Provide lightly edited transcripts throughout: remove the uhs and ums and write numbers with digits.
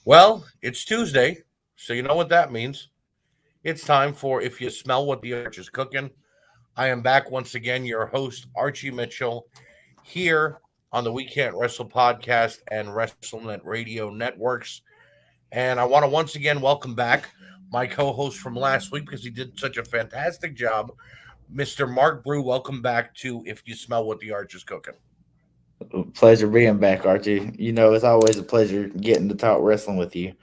Well, it's Tuesday, so you know what that means. It's time for If You Smell What the Arch is Cooking. I am back once again, your host, Archie Mitchell, here on the We Can't Wrestle podcast and WrestleNet Radio networks. And I want to once again welcome back my co host from last week because he did such a fantastic job, Mr. Mark Brew. Welcome back to If You Smell What the Arch is Cooking. Pleasure being back, Archie. It's always a pleasure getting to talk wrestling with you.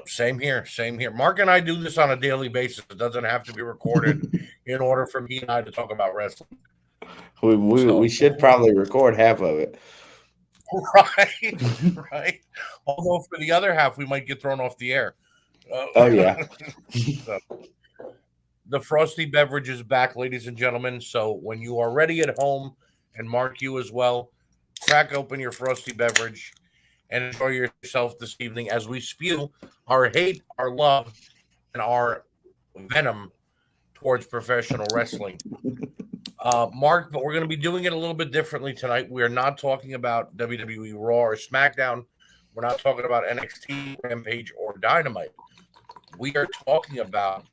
Same here. Same here. Mark and I do this on a daily basis. It doesn't have to be recorded in order for me and I to talk about wrestling. We So, should probably record half of it. right, right. Although for the other half, we might get thrown off the air. Oh yeah. So, the frosty beverage is back, ladies and gentlemen. So when you are ready at home, and Mark, you as well, crack open your frosty beverage and enjoy yourself this evening as we spew our hate, our love, and our venom towards professional wrestling. Mark, but we're going to be doing it a little bit differently tonight. We are not talking about WWE Raw or SmackDown. We're not talking about NXT, Rampage, or Dynamite. We are talking about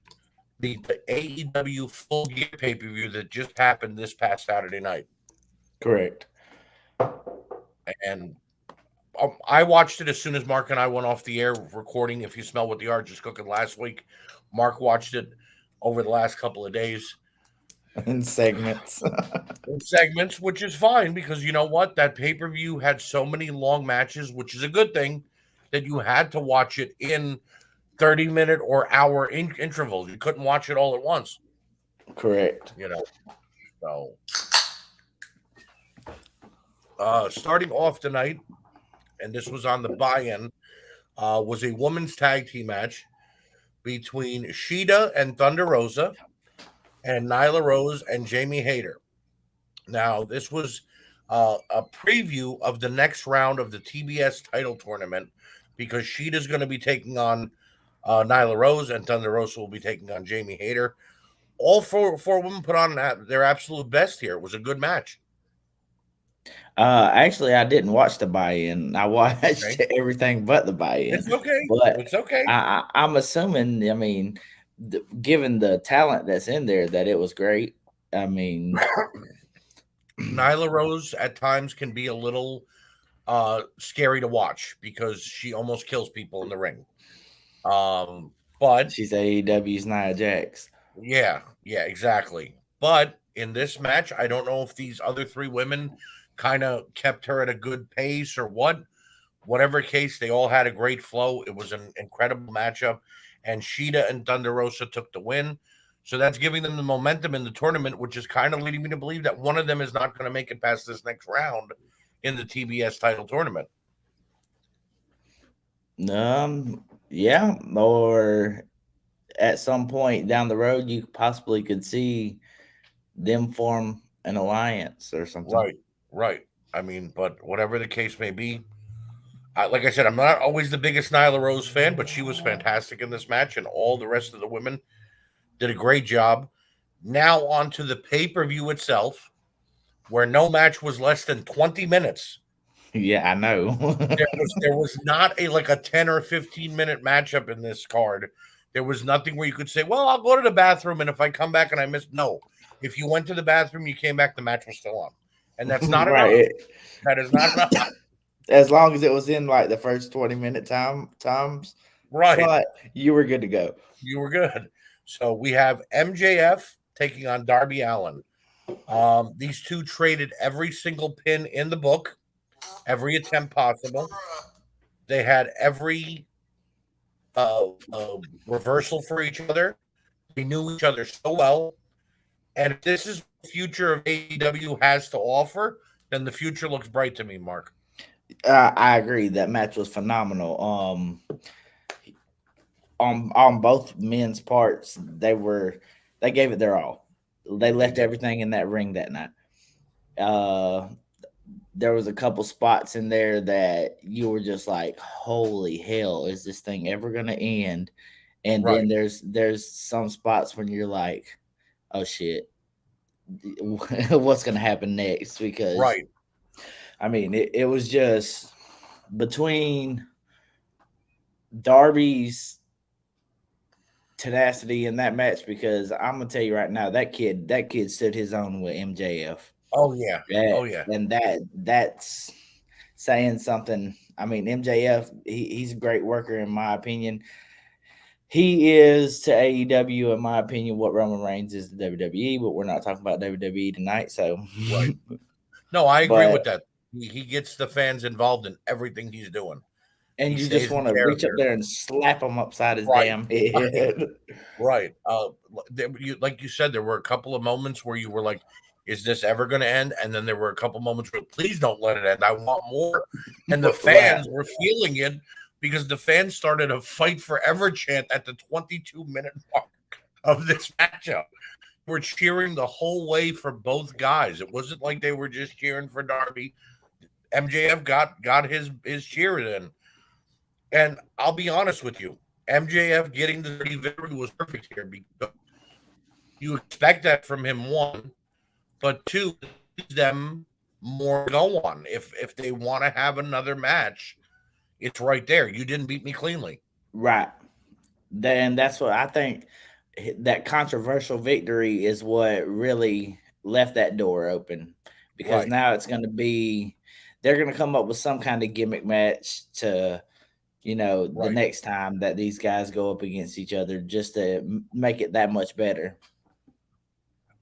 the AEW Full Gear pay per view that just happened this past Saturday night. Correct. And I watched it as soon as Mark and I went off the air recording. If you smell what the arch is cooking last week, Mark watched it over the last couple of days. In segments. In segments, which is fine because you know what? That pay per view had so many long matches, which is a good thing that you had to watch it in 30-minute or hour intervals. You couldn't watch it all at once. Correct. So starting off tonight, and this was on the buy-in, was a women's tag team match between Sheeta and Thunder Rosa and Nyla Rose and Jamie Hayter. Now, this was a preview of the next round of the TBS title tournament because Sheeta's going to be taking on Nyla Rose and Thunder Rosa will be taking on Jamie Hayter. All four women put on their absolute best here. It was a good match. Actually, I didn't watch the buy-in. I watched everything but the buy-in. It's okay. But it's okay. I'm assuming. Given the talent that's in there, that it was great. Nyla Rose at times can be a little scary to watch because she almost kills people in the ring. But she's AEW's Nia Jax. Yeah, exactly. But in this match, I don't know if these other three women kind of kept her at a good pace or what. Whatever case, they all had a great flow. It was an incredible matchup, and Sheeta and Thunder Rosa took the win. So that's giving them the momentum in the tournament, which is kind of leading me to believe that one of them is not going to make it past this next round in the TBS title tournament. Yeah, or at some point down the road, you possibly could see them form an alliance or something. Right. But whatever the case may be, like I said, I'm not always the biggest Nyla Rose fan, but she was fantastic in this match, and all the rest of the women did a great job. Now on to the pay-per-view itself, where no match was less than 20 minutes. Yeah, I know. there was not a 10 or 15-minute matchup in this card. There was nothing where you could say, well, I'll go to the bathroom, and if I come back and I miss, no. If you went to the bathroom, you came back, the match was still on. And that's not right. enough. That is not enough. As long as it was in the first 20-minute times, right, slot, you were good to go. You were good. So we have MJF taking on Darby Allin. These two traded every single pin in the book, every attempt possible. They had every reversal for each other. They knew each other so well. And if this is the future of AEW has to offer, then the future looks bright to me, Mark. I agree. That match was phenomenal. On both men's parts, they gave it their all. They left everything in that ring that night. There was a couple spots in there that you were just like, holy hell, is this thing ever gonna end? And then there's some spots when you're like, oh shit, what's gonna happen next? Because it was just between Darby's tenacity in that match, because I'm gonna tell you right now, that kid stood his own with MJF. Oh yeah. That Oh yeah. and that's saying something. I mean, MJF, he's a great worker in my opinion. He is to AEW, in my opinion, what Roman Reigns is to WWE, but we're not talking about WWE tonight. So, Right. No, I agree but with that. He gets the fans involved in everything he's doing. He and you just stays in want to reach up character. there and slap him upside his Right. damn Right. head. Right. Like you said, there were a couple of moments where you were like, "Is this ever going to end?" And then there were a couple moments where, "Please don't let it end. I want more." And the Right. fans were feeling it because the fans started a fight forever chant at the 22-minute mark of this matchup. We're cheering the whole way for both guys. It wasn't like they were just cheering for Darby. MJF got his cheer in, and I'll be honest with you, MJF getting the dirty victory was perfect here because you expect that from him, one, but two, them more go on. If they want to have another match, it's right there. You didn't beat me cleanly. Right. Then that's what I think. That controversial victory is what really left that door open, because Right. now it's going to be, they're going to come up with some kind of gimmick match to, the Right. next time that these guys go up against each other, just to make it that much better.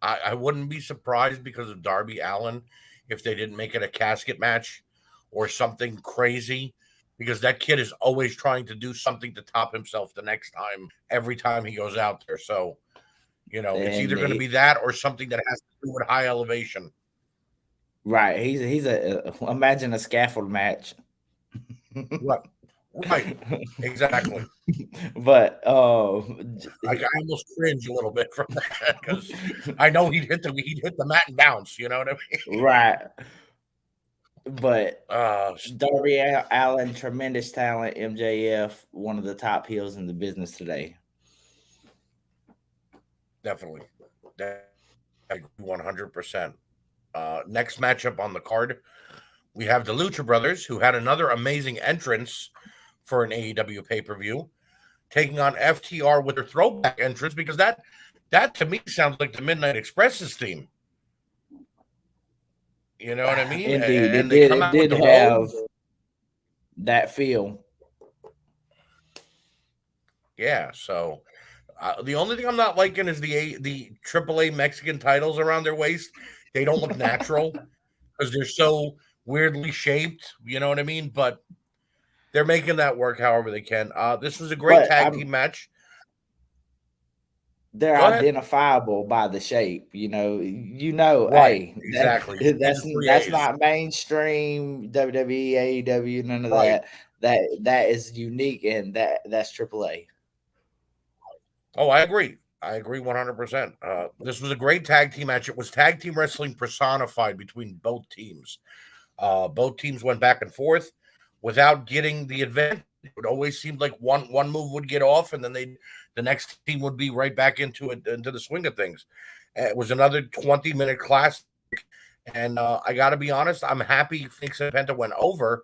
I wouldn't be surprised because of Darby Allen if they didn't make it a casket match or something crazy because that kid is always trying to do something to top himself the next time, every time he goes out there. So, it's And either going to be that or something that has to do with high elevation. right, he's a imagine a scaffold match. Right. Right. Exactly. But I almost cringe a little bit from that because I know he'd hit the mat and bounce. You know what I mean? right, but Uh, Darby Allen, tremendous talent. MJF, one of the top heels in the business today. definitely. I agree 100%. Next matchup on the card, we have the Lucha Brothers, who had another amazing entrance for an AEW pay per view, taking on FTR with their throwback entrance because that to me sounds like the Midnight Express's theme. You know what I mean? Indeed, it And they did. come It out with did the have robes. that feel. Yeah. So the only thing I'm not liking is the AAA Mexican titles around their waist. They don't look natural because they're so weirdly shaped. You know what I mean? But they're making that work however they can. This was a great But tag team match. they're Go ahead. identifiable by the shape. Right. Hey, Exactly. See that's the three that's A's. not mainstream WWE, AEW, none of Right. that. That is unique, and that's AAA. Oh, I agree. I agree 100%. This was a great tag team match. It was tag team wrestling personified between both teams. Both teams went back and forth without getting the advantage. It always seemed like one move would get off, and then the next team would be right back into the swing of things. It was another 20-minute class, and I got to be honest, I'm happy Phoenix and Penta went over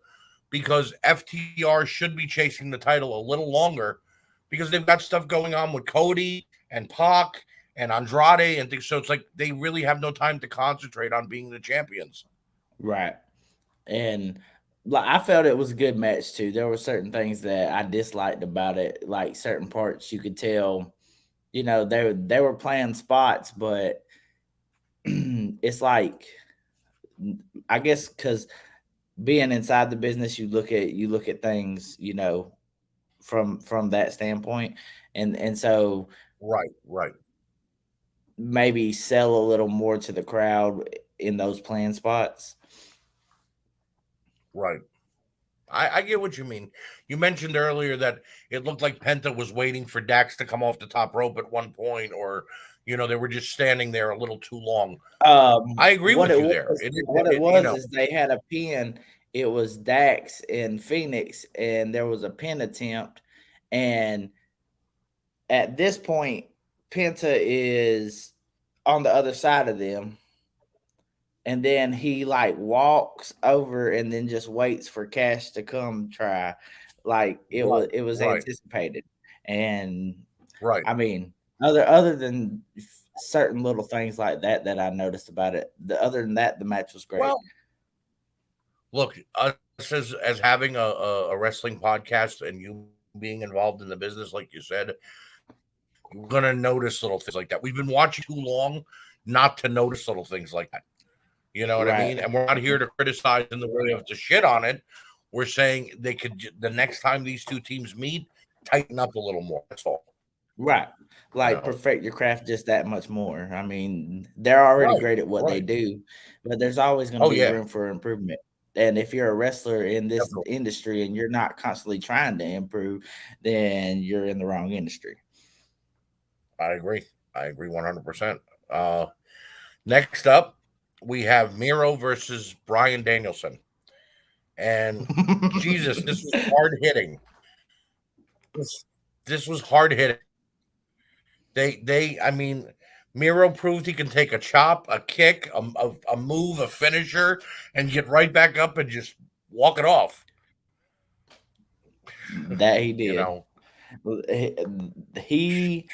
because FTR should be chasing the title a little longer because they've got stuff going on with Cody and Pac and Andrade and things. So it's like they really have no time to concentrate on being the champions. Right. And like, I felt it was a good match too. There were certain things that I disliked about it, like certain parts you could tell, they were playing spots, but it's like, I guess because being inside the business, you look at things, from that standpoint, and so Right, right, maybe sell a little more to the crowd in those playing spots. right. I get what you mean. You mentioned earlier that it looked like Penta was waiting for Dax to come off the top rope at one point, or they were just standing there a little too long. I agree What with it you there. was, what it was is they had a pin. It was Dax and Phoenix, and there was a pin attempt. And at this point, Penta is on the other side of them, and then he like walks over and then just waits for Cash to come try. like it was right, anticipated. And right. I mean, other than certain little things like that I noticed about it, other than that, the match was great. Well, look, us as having a wrestling podcast and you being involved in the business, like you said, you're gonna notice little things like that. We've been watching too long not to notice little things like that. You know what I mean? Right. And we're not here to criticize in the way of to shit on it. We're saying they could the next time these two teams meet, tighten up a little more. That's all. Right. You Like know. perfect your craft just that much more. I mean, they're already Right. great at what they Right. do, but there's always going to Oh be yeah. room for improvement. And if you're a wrestler in this Definitely. industry and you're not constantly trying to improve, then you're in the wrong industry. I agree. I agree 100%. Next up, we have Miro versus Brian Danielson. And Jesus, this was hard hitting. This was hard hitting. I mean, Miro proved he can take a chop, a kick, a move, a finisher, and get right back up and just walk it off. That he You did. know, He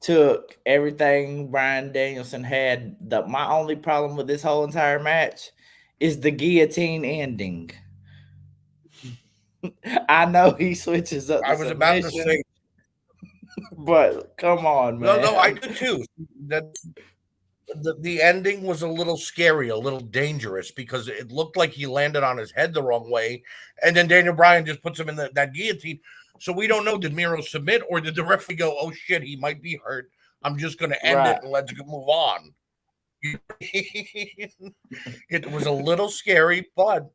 took everything Brian Danielson had. My only problem with this whole entire match is the guillotine ending. I know he switches up I the was about to submission, say, but come on, no, I man. did too. That the ending was a little scary, a little dangerous because it looked like he landed on his head the wrong way, and then Daniel Bryan just puts him in that guillotine. So we don't know, did Miro submit or did the referee go, "Oh shit, he might be hurt. I'm just going to end Right. it and let's move on." It was a little scary, but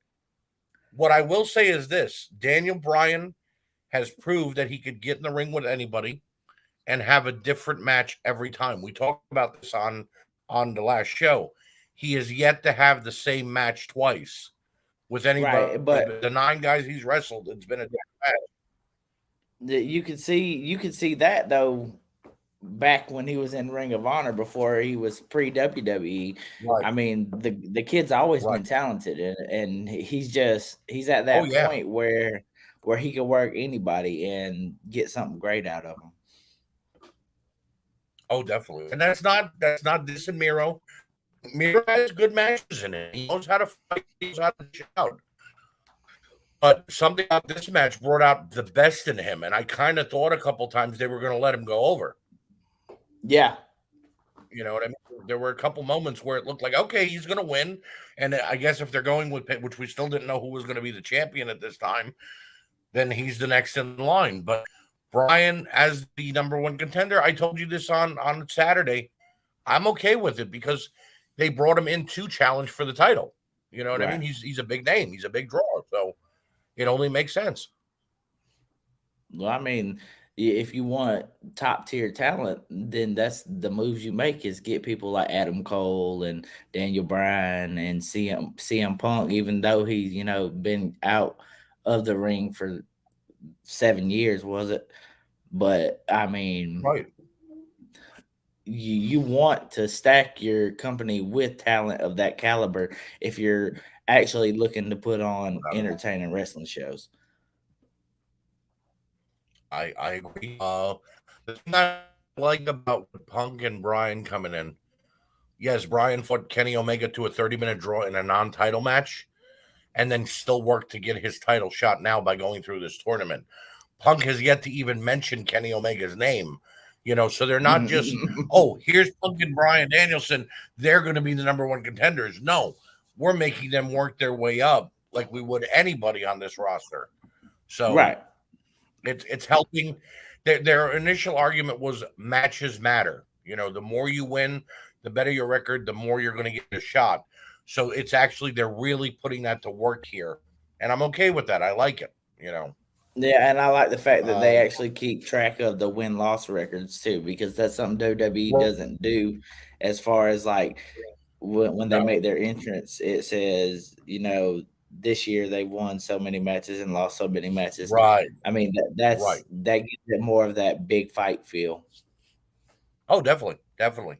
what I will say is this: Daniel Bryan has proved that he could get in the ring with anybody and have a different match every time. We talked about this on the last show. He is yet to have the same match twice with anybody. Right. But The 9 guys he's wrestled, it's been a different match. you could see that though back when he was in Ring of Honor before he was pre WWE. Right, I mean, the kid's always right. been talented, and he's at Oh that yeah. point where he can work anybody and get something great out of them. Oh, definitely. And that's not dissing Miro. Miro has good matches in it. He knows how to fight. He knows how to shout. But something about this match brought out the best in him, and I kind of thought a couple times they were going to let him go over. Yeah. You know what I mean? There were a couple moments where it looked like, okay, he's going to win. And I guess if they're going with Pitt, which we still didn't know who was going to be the champion at this time, then he's the next in line. But Brian, as the number one contender, I told you this on Saturday, I'm okay with it because they brought him in to challenge for the title. You know what I mean? He's a big name. He's a big draw. So it only makes sense. Well, I mean, if you want top tier talent, then that's the moves you make is get people like Adam Cole and Daniel Bryan and CM Punk, even though he's been out of the ring for 7 years, was it? But I mean, Right. You want to stack your company with talent of that caliber if you're actually looking to put on entertaining wrestling shows. I agree. The thing I like about Punk and Bryan coming in, yes, Bryan fought Kenny Omega to a 30-minute draw in a non-title match, and then still worked to get his title shot now by going through this tournament. Punk has yet to even mention Kenny Omega's name, so they're not just, oh, here's Punk and Bryan Danielson, they're going to be the number one contenders. No, we're making them work their way up like we would anybody on this roster. So right. It's helping. Their initial argument was matches matter. The more you win, the better your record, the more you're going to get a shot. So it's actually they're really putting that to work here, and I'm okay with that. I like it. Yeah, and I like the fact that they actually keep track of the win-loss records too, because that's something WWE doesn't do. As far as like when they make their entrance, it says this year they won so many matches and lost so many matches. Right. I mean that gives it more of that big fight feel. Oh, definitely.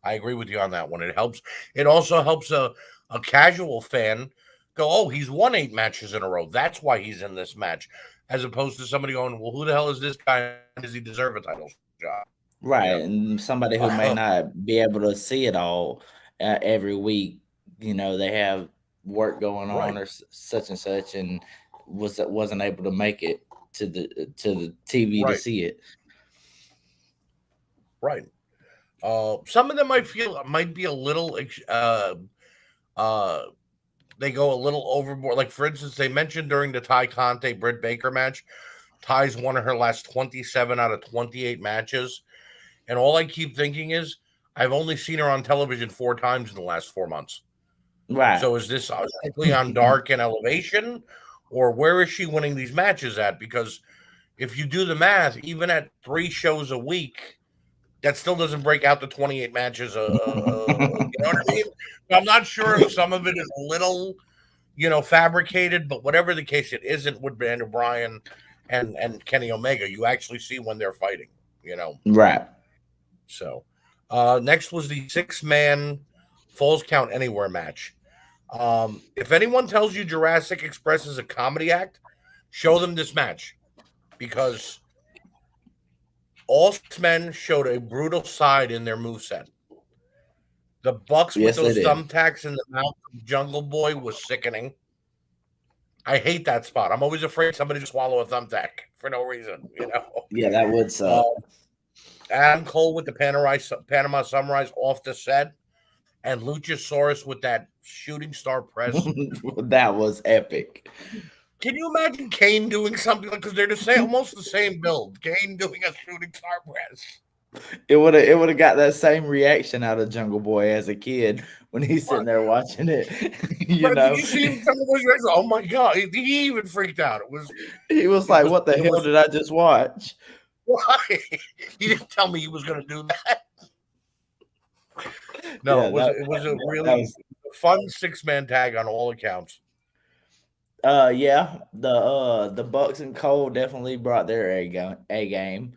I agree with you on that one. It helps. It also helps a casual fan go, oh, he's won 8 matches in a row. That's why he's in this match, as opposed to somebody going, well, who the hell is this guy? And why does he deserve a title shot? Right, and somebody who may not be able to see it all every week, they have work going on Right. or such and such, and wasn't able to make it to the TV to Right. see it. Right. Some of them might be a little uh they go a little overboard. Like for instance, they mentioned during the Ty Conte Britt Baker match, Ty's won her last 27 out of 28 matches. And all I keep thinking is I've only seen her on television 4 times in the last 4 months. Right. So is this strictly on Dark and Elevation, or where is she winning these matches at? Because if you do the math, even at 3 shows a week, that still doesn't break out the 28 matches. You know what I mean? I'm not sure if some of it is a little, fabricated, but whatever the case, it isn't with Daniel Bryan and Kenny Omega. You actually see when they're fighting, Right. So, next was the 6-man Falls Count Anywhere match. If anyone tells you Jurassic Express is a comedy act, show them this match because all 6 men showed a brutal side in their moveset. The Bucks with those thumbtacks in the mouth of Jungle Boy was sickening. I hate that spot. I'm always afraid somebody to swallow a thumbtack for no reason, Yeah, that would suck. Adam Cole with the Panama Sunrise off the set, and Luchasaurus with that shooting star press. That was epic. Can you imagine Kane doing something like, because they're almost the same build? Kane doing a shooting star press. It would have got that same reaction out of Jungle Boy as a kid when he's sitting there watching it. Did you see him? Oh my god, he even freaked out. He was like, "What the hell did I just watch?" Why? He didn't tell me he was going to do that. No, it was a really fun 6-man tag on all accounts. Yeah, the Bucks and Cole definitely brought their A game.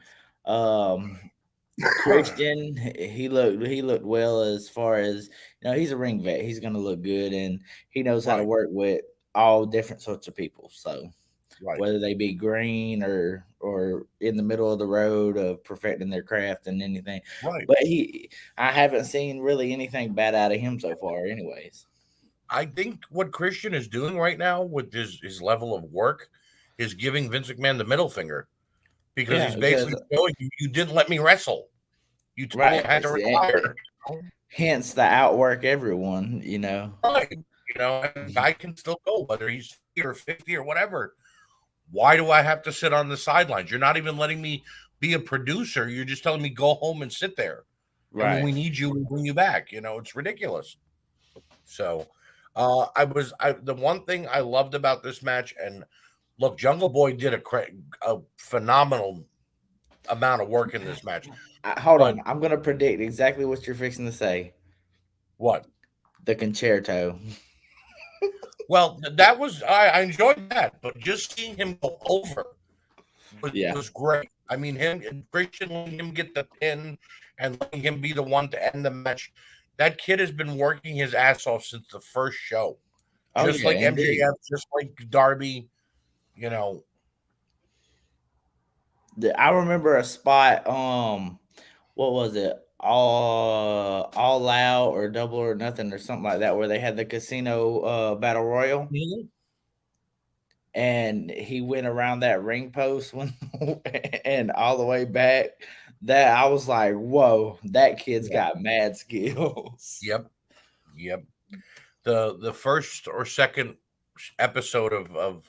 Christian, he looked well as far as he's a ring vet. He's gonna look good, and he knows how to work with all different sorts of people. So whether they be green or in the middle of the road of perfecting their craft and anything. Right. But I haven't seen really anything bad out of him so far, anyways. I think what Christian is doing right now with his level of work is giving Vince McMahon the middle finger. Because he's basically showing you didn't let me wrestle. You totally had to retire. Hence the outwork everyone, Right. I can still go, whether he's 50 or 50 or whatever. Why do I have to sit on the sidelines? You're not even letting me be a producer. You're just telling me go home and sit there. Right. And when we need you, we'll bring you back. It's ridiculous. So the one thing I loved about this match, and look, Jungle Boy did a phenomenal amount of work in this match. Hold on. I'm going to predict exactly what you're fixing to say. What? The concerto. Well, that was I enjoyed that, but just seeing him go over was great. I mean, Christian letting him get the pin and letting him be the one to end the match. That kid has been working his ass off since the first show. Just like MJF, just like Darby, I remember a spot, what was it? All Out or Double or Nothing or something like that, where they had the casino battle royal. Mm-hmm. And he went around that ring post and all the way back. That I was like, whoa, that kid's got mad skills. Yep. The first or second episode of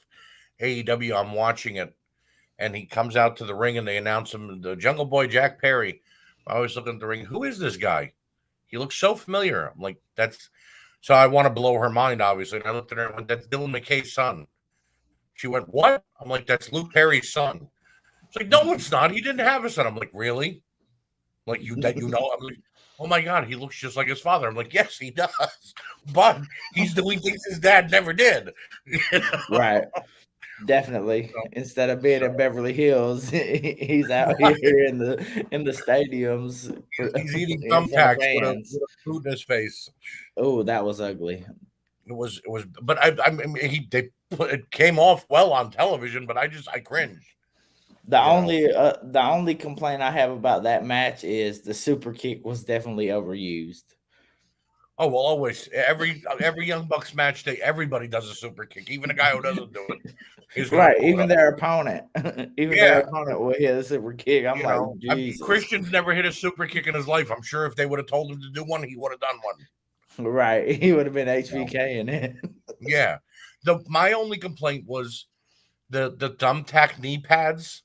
AEW, I'm watching it, and he comes out to the ring and they announce him, the Jungle Boy Jack Perry. I always look at the ring. Who is this guy? He looks so familiar. I'm like, so I want to blow her mind, obviously. And I looked at her and went, that's Dylan McKay's son. She went, what? I'm like, that's Luke Perry's son. It's like, no, it's not. He didn't have a son. I'm like, really? Like, I'm like, oh my God, he looks just like his father. I'm like, yes, he does. But he's doing things his dad never did. Right. Definitely. Instead of being in Beverly Hills, he's out here in the stadiums. He's eating thumbtacks with a food in his face. Oh, that was ugly. but I mean, it came off well on television, but I cringed. The only complaint I have about that match is the super kick was definitely overused. Oh well, always every Young Bucks match day, everybody does a super kick. Even a guy who doesn't do it is going to Right, pull it even off. their opponent, Yeah, will hit a super kick. I'm like, I mean, Jesus. Christian's never hit a super kick in his life. I'm sure if they would have told him to do one, he would have done one. Right, he would have been HBK in it. Yeah. My only complaint was the thumbtack knee pads.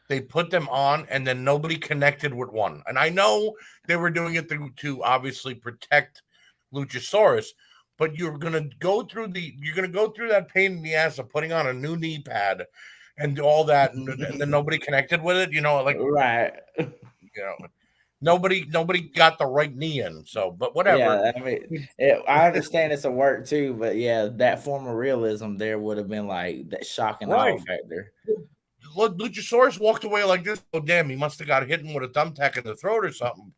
They put them on, and then nobody connected with one. And I know they were doing it to obviously protect Luchasaurus, but you're gonna go through that pain in the ass of putting on a new knee pad and do all that, and then nobody connected with it. Right. Nobody got the right knee in. So, but whatever. Yeah, I mean, I understand it's a work too, but yeah, that form of realism there would have been like that shock and awe Right. factor. Look, Luchasaurus walked away like this. Oh, damn, he must have got hit with a thumbtack in the throat or something.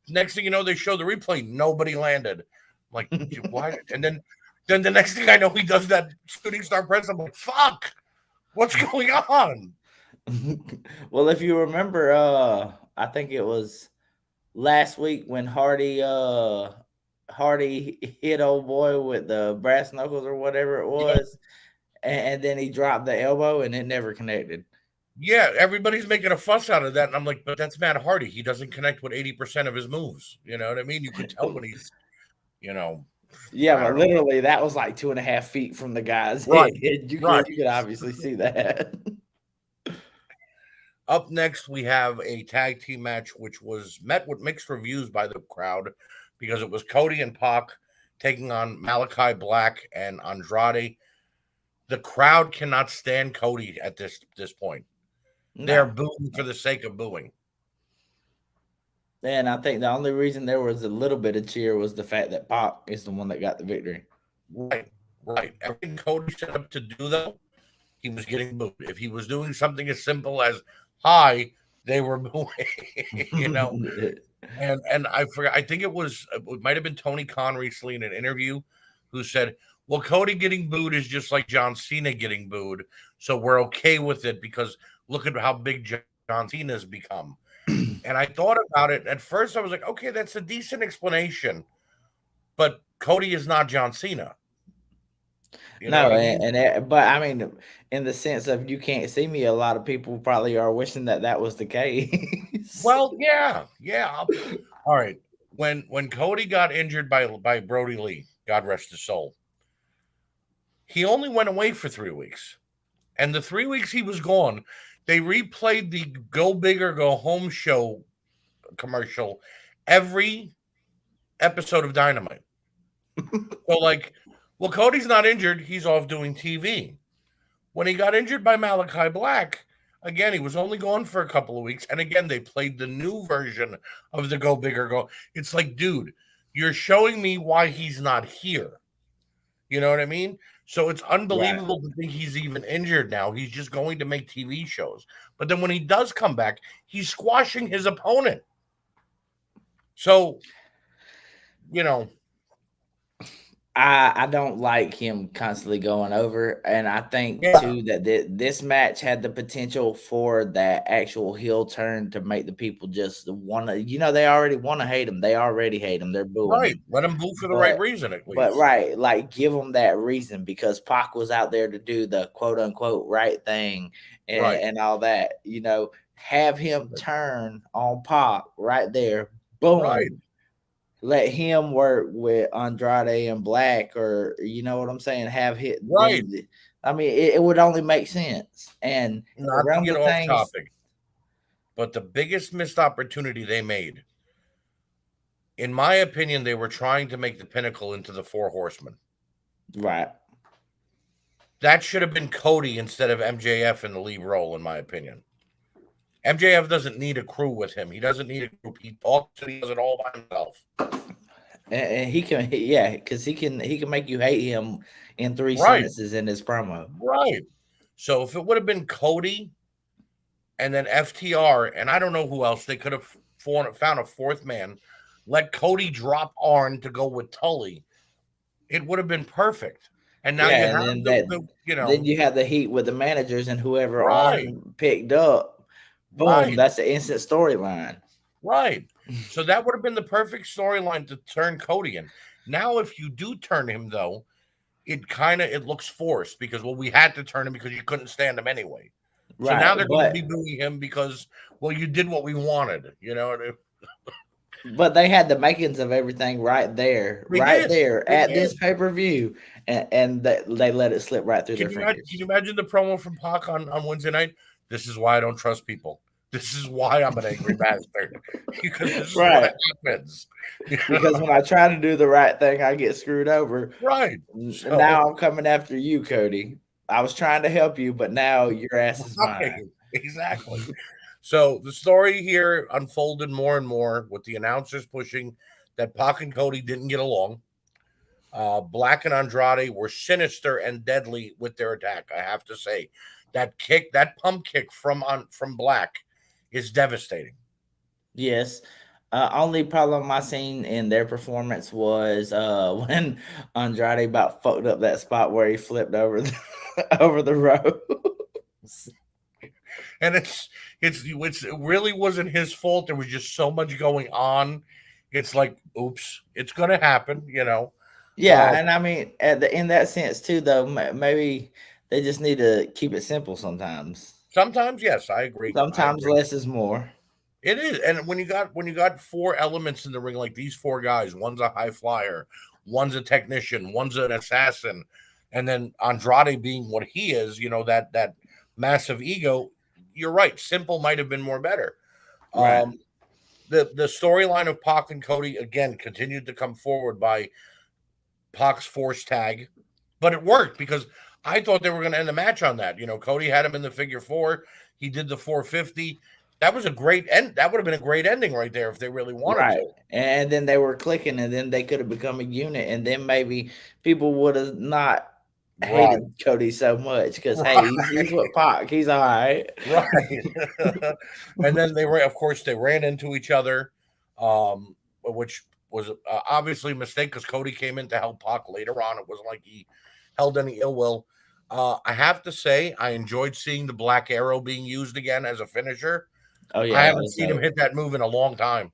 Next thing you know, they show the replay. Nobody landed. I'm like, why? And then the next thing I know, he does that shooting star press. I'm like, fuck, what's going on? Well, if you remember, I think it was last week when Hardy hit old boy with the brass knuckles or whatever it was, and then he dropped the elbow and it never connected. Yeah, everybody's making a fuss out of that, and I'm like, but that's Matt Hardy. He doesn't connect with 80% of his moves. You know what I mean? You could tell when he's, Yeah, I but don't know. literally that was like 2.5 feet from the guy's Right, head. You right. could obviously see that. Up next, we have a tag team match, which was met with mixed reviews by the crowd because it was Cody and Pac taking on Malachi Black and Andrade. The crowd cannot stand Cody at this point. They're No. booing for the sake of booing. And I think the only reason there was a little bit of cheer was the fact that Pac is the one that got the victory. Right. Everything Cody set up to do, though, he was getting booed. If he was doing something as simple as hi, they were booing. And I forgot. I think it might have been Tony Khan recently in an interview who said, "Well, Cody getting booed is just like John Cena getting booed, so we're okay with it because look at how big John Cena's become." And I thought about it at first. I was like, "Okay, that's a decent explanation," but Cody is not John Cena. You know No, what I mean? but I mean, in the sense of you can't see me, a lot of people probably are wishing that was the case. Well, yeah. All right. When Cody got injured by Brody Lee, God rest his soul, he only went away for 3 weeks. And the 3 weeks he was gone, they replayed the Go Big or Go Home show commercial every episode of Dynamite. So, like, well, Cody's not injured. He's off doing TV. When he got injured by Malachi Black, again, he was only gone for a couple of weeks. And again, they played the new version of the Go Big or Go. It's like, dude, you're showing me why he's not here. You know what I mean? So it's Right. unbelievable to think he's even injured now. He's just going to make TV shows. But then when he does come back, he's squashing his opponent. So, I don't like him constantly going over, and I think yeah, too that this match had the potential for that actual heel turn to make the people just want to. They already want to hate him. They already hate him. They're booing right. him. Let him boo for the right But reason, at but least. right, like give him that reason because Pac was out there to do the quote unquote right thing Right. and all that. Have him turn on Pac right there. Right. Boom. Let him work with Andrade and Black, or you know what I'm saying. Have hit Right. then. I mean, it would only make sense. And Not to around get the off things, topic, but the biggest missed opportunity they made, in my opinion, they were trying to make the Pinnacle into the Four Horsemen. right? That should have been Cody instead of MJF in the lead role, in my opinion. MJF doesn't need a crew with him. He doesn't need a group. He talks and he does it all by himself. And he can, yeah, because he can make you hate him in three Right. sentences in his promo. Right. So if it would have been Cody and then FTR, and I don't know who else, they could have found a fourth man. Let Cody drop Arn to go with Tully. it would have been perfect. And now you Yeah, have and the then you have the heat with the managers and whoever right, on picked up. Boom, right, that's the instant storyline. right. So that would have been the perfect storyline to turn Cody in. Now, if you do turn him, though, it looks forced because we had to turn him because you couldn't stand him anyway. So Right, now they're going to be booing him because you did what we wanted. but they had the makings of everything right They did. They at did. this pay-per-view, and they let it slip right through their Can fingers. you imagine the promo from Pac on Wednesday night? This is why I don't trust people. This is why I'm an angry bastard because this is what Right, happens. because when I try to do the right thing, I get screwed over. Right. So Now I'm coming after you, Cody. I was trying to help you, but now your ass is right, mine. exactly. So the story here unfolded more and more with the announcers pushing that Pac and Cody didn't get along. Black and Andrade were sinister and deadly with their attack. I have to say, that pump kick from Black, is devastating. Yes. Only problem I seen in their performance was when Andrade about fucked up that spot where he flipped over over the rope. And it really wasn't his fault. There was just so much going on. It's like, oops, it's gonna happen. Yeah, and I mean, in that sense too, though, maybe they just need to keep it simple sometimes. Sometimes, yes, I agree. I Sometimes agree. less is more. It is, and when you got four elements in the ring, like these four guys, one's a high flyer, one's a technician, one's an assassin, and then Andrade being what he is, that massive ego. You're right. Simple might have been more better. Right. Um, the storyline of Pac and Cody again continued to come forward by Pac's force tag, but it worked because I thought they were going to end the match on that. Cody had him in the figure four. He did the 450. That was a great end. That would have been a great ending right there if they really wanted Right. to. And then they were clicking, and then they could have become a unit, and then maybe people would have not Right. hated Cody so much because hey, Right. he's what Pac, he's all right. Right. And then of course, they ran into each other, which was obviously a mistake because Cody came in to help Pac later on. It wasn't like he held any ill will. I have to say, I enjoyed seeing the Black Arrow being used again as a finisher. Oh yeah, I that haven't was seen him dope. hit that move in a long time.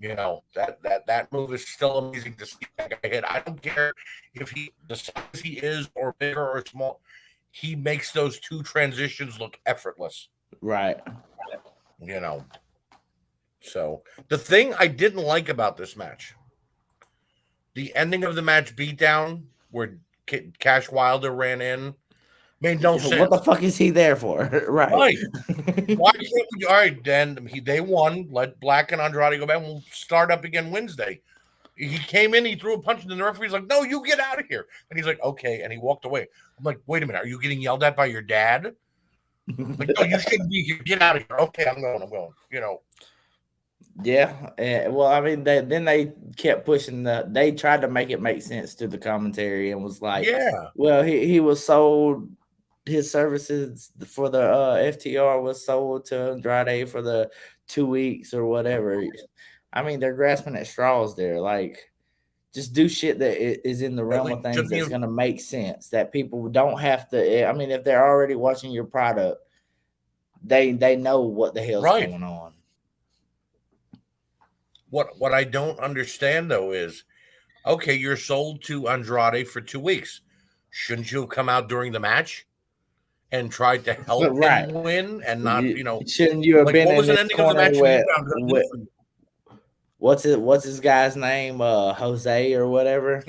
That move is still amazing to see that guy hit. I don't care if the size he is or bigger or small. He makes those two transitions look effortless. Right. You know. So the thing I didn't like about this match, the ending of the match beatdown where Cash Wilder ran in, made no What the sense. fuck is he there for? Right. Right. Why can't we? All right, then they won. Let Black and Andrade go back. We'll start up again Wednesday. He came in, he threw a punch, and then the referee's like, "No, you get out of here." And he's like, "Okay," and he walked away. I'm like, "Wait a minute, are you getting yelled at by your dad?" Like, no, you shouldn't be here. Get out of here. Okay, I'm going. Yeah. Well, I mean, they kept pushing they tried to make it make sense to the commentary and was like, Yeah, well, he was sold his services for the FTR was sold to Andrade for the 2 weeks or whatever. I mean, they're grasping at straws there. Like, just do shit that is in the at realm least of things shouldn't that's you? going to make sense. That people don't have to. I mean, if they're already watching your product, they know what the hell's Right. going on. What I don't understand though is, okay, you're sold to Andrade for 2 weeks. Shouldn't you have come out during the match and tried to help Right. him win and not, Shouldn't you have like been what in was an this ending of the corner match with, beatdown gonna do for you? what's his guy's name? Jose or whatever.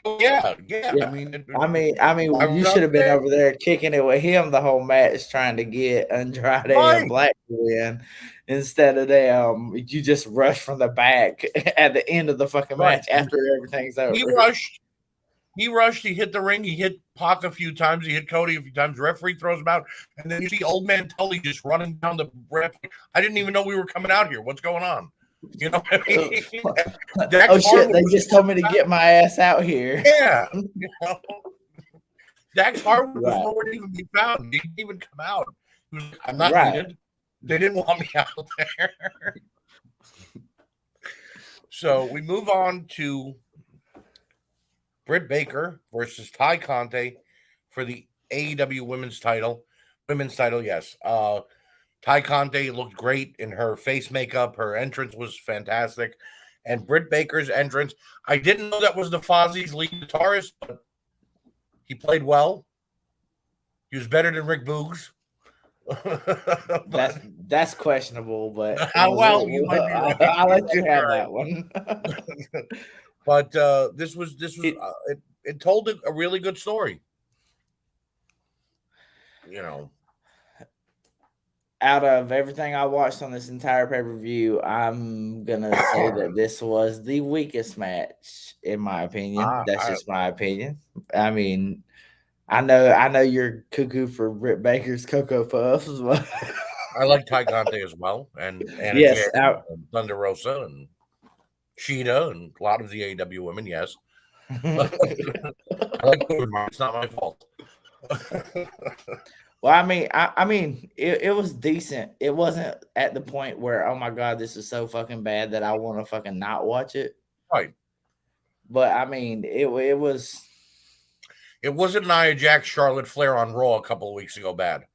Oh, yeah. I Yeah. mean, I mean, why you would should have been I? over there kicking it with him the whole match, trying to get Andrade and Right. Black to win, instead of them. You just rush from the back at the end of the fucking Right. match after everything's He over. rushed. He rushed. He hit the ring. He hit Pac a few times. He hit Cody a few times. Referee throws him out, and then you see Old Man Tully just running down the ramp. I didn't even know we were coming out here. What's going on? You know what I mean? Oh shit! They just told me to get my ass out here. Yeah. Dax Harwood was Right. nowhere to even be found. He didn't even come out. He was like, I'm not Right. needed. They didn't want me out there. So we move on to Britt Baker versus Ty Conte for the AEW Women's title. Women's title, yes. Ty Conte looked great in her face makeup. Her entrance was fantastic. And Britt Baker's entrance, I didn't know that was the Fozzie's lead guitarist, but he played well. He was better than Rick Boogs. That's questionable, but well, you might be right. I'll let you have that one. But this was it told a really good story. You know, out of everything I watched on this entire pay-per-view, I'm gonna say that this was the weakest match, in my opinion. That's just my opinion. I mean, I know you're cuckoo for Britt Baker's Cocoa Puffs, but I like Ty Conte as well, and yes, and Thunder Rosa and Sheeta and a lot of the AEW women. Yes, I like it's not my fault. Well, I mean, it was decent. It wasn't at the point where, oh my god, this is so fucking bad that I want to fucking not watch it. Right. But I mean, it was. It wasn't Nia Jax, Charlotte Flair on Raw a couple of weeks ago bad.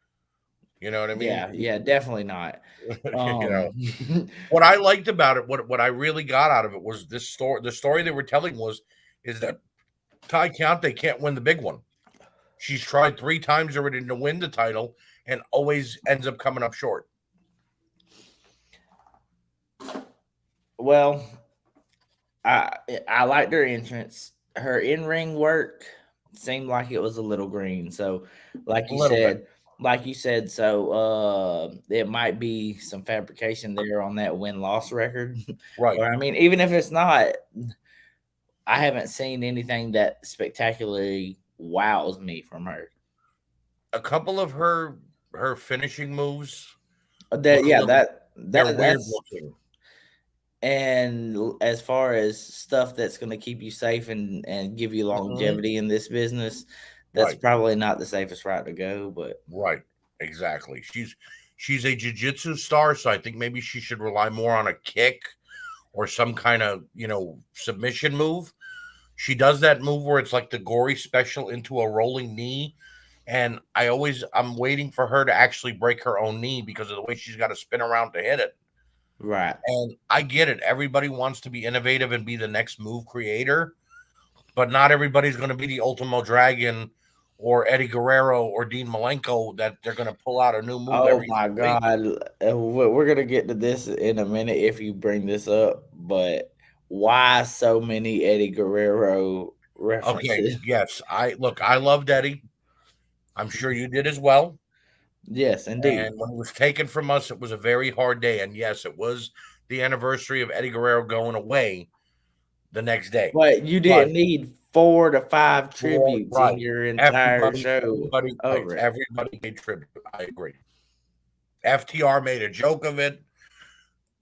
You know what I mean? Yeah, definitely not. You know what I liked about it, what I really got out of it was this story. The story they were telling is that Ty Conte can't win the big one. She's tried 3 times already to win the title and always ends up coming up short. Well, I liked her entrance. Her in-ring work seemed like it was a little green. So, like you said, so it might be some fabrication there on that win-loss record. Right. Or, I mean, even if it's not, I haven't seen anything that spectacularly wows me from her. A couple of her finishing moves. They're weird looking. And as far as stuff that's going to keep you safe and give you longevity in this business, that's probably not the safest route to go. But right, exactly. She's a jiu-jitsu star, so I think maybe she should rely more on a kick or some kind of submission move. She does that move where it's like the gory special into a rolling knee. And I'm waiting for her to actually break her own knee because of the way she's got to spin around to hit it. Right. And I get it. Everybody wants to be innovative and be the next move creator, but not everybody's going to be the Ultimo Dragon or Eddie Guerrero or Dean Malenko that they're going to pull out a new move. Oh my God. We're going to get to this in a minute if you bring this up, but why so many Eddie Guerrero references? Okay, yes. I loved Eddie. I'm sure you did as well. Yes, indeed. And when it was taken from us, it was a very hard day. And yes, it was the anniversary of Eddie Guerrero going away the next day. But you didn't need 4 to 5 tributes in your entire show. Everybody made tribute. I agree. FTR made a joke of it.